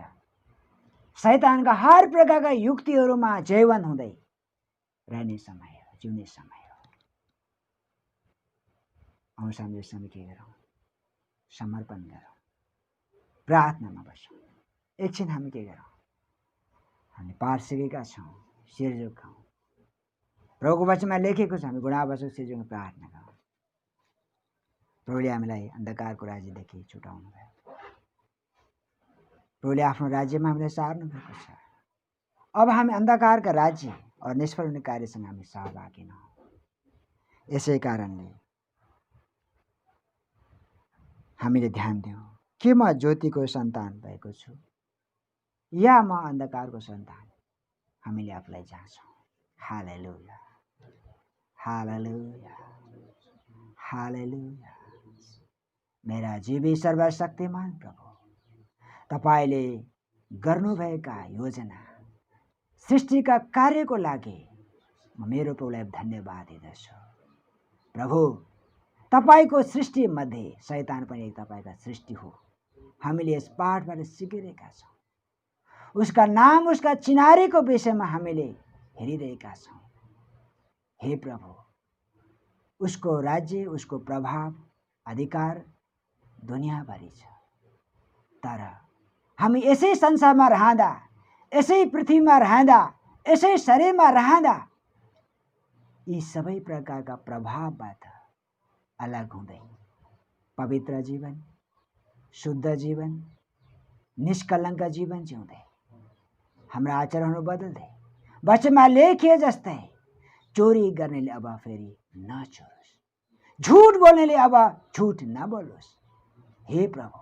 शैतानका हर प्रकारका युक्तिहरूमा जयवन हुँदै रहने समय हो, जिउने समय हो। आउँछ हामी यो समय के गरौँ? समर्पण गरौँ, प्रार्थनामा बसौँ। एकछिन हामी के गरौँ? हामी पाठ सिकेका छौँ, शिर झुकाउँ। प्रभुको वचनमा लेखेको छ, हामी गुणावाचक शिर झुकाउँ, प्रार्थना गरौँ। प्रभुले हामीलाई अन्धकारको राज्यदेखि छुटाउनु भयो। प्रभुले आफ्नो राज्यमा हामीलाई सार्नु भएको छ। अब हामी अन्धकारका राज्य और निष्फल हुने कार्यसँग हामी सहभागी नहौँ। यसै कारणले हामीले ध्यान दियौँ, के म ज्योतिको सन्तान भएको छु या म अन्धकारको सन्तान? हामीले आफूलाई जाँचौँ। हालेलुया, हालेलुया, हालेलुया। मेरा जीवी सर्वशक्तिमान प्रभु, तपाईले गर्नुभएका योजना सृष्टिका कार्यको लागि म मेरो प्रभुलाई धन्यवाद दिँदछु। प्रभु, तपाईको सृष्टि मध्ये शैतान पनि एक तपाईका सृष्टि हो। हामीले यस पाठबाट सिकिरहेका छौँ। उसका नाम, उसका चिनारीको विषयमा हामीले हेरिरहेका छौँ। हे प्रभु, उसको राज्य, उसको प्रभाव, अधिकार दुनियाँभरि छ। तर हामी यसै संसारमा रहँदा, यसै पृथ्वीमा रहँदा, यसै शरीरमा रहँदा यी सबै प्रकारका प्रभावबाट अलग हुँदै पवित्र जीवन, शुद्ध जीवन, निष्कलङ्क जीवन जिउँदै हाम्रा आचरणहरू बदल्दै वचनमा लेखिए जस्तै चोरी गर्नेले अब फेरि नचोरोस्, झुट बोल्नेले अब झुट नबोलोस्। हे प्रभु,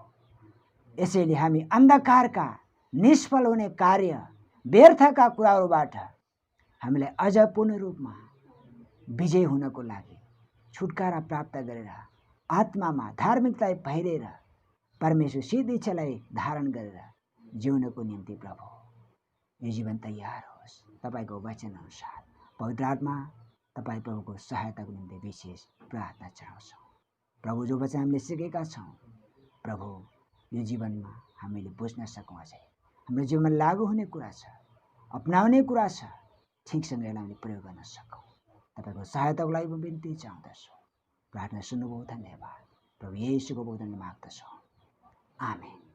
यसैले हामी अन्धकारका निष्फल हुने कार्य, व्यर्थका कुराहरूबाट हामीलाई अझ पूर्ण रूपमा विजय हुनको लागि, छुटकारा प्राप्त गरेर आत्मामा धार्मिकतालाई पहिरेर परमेश्वर सिद्ध इच्छालाई धारण गरेर जिउनको निम्ति प्रभु यो जीवन तयार होस्। तपाईको वचनअनुसार पवित्र आत्मा तपाईँ प्रभुको सहायताको निम्ति विशेष प्रार्थना चढाउँछौँ। प्रभु जो वचन हामीले सिकेका छौँ प्रभु यो जीवनमा हामीले बुझ्न सकौँ, अझै हाम्रो जीवनमा लागू हुने कुरा छ, अपनाउने कुरा छ, ठिकसँग यसलाई हामीले प्रयोग गर्न सकौँ। तपाईँको सहायताको लागि म बिन्ती चाहँदछु। प्रार्थना सुन्नुभयो, धन्यवाद। प्रभु येशूको बहुतन माग्दछौँ, आमेन।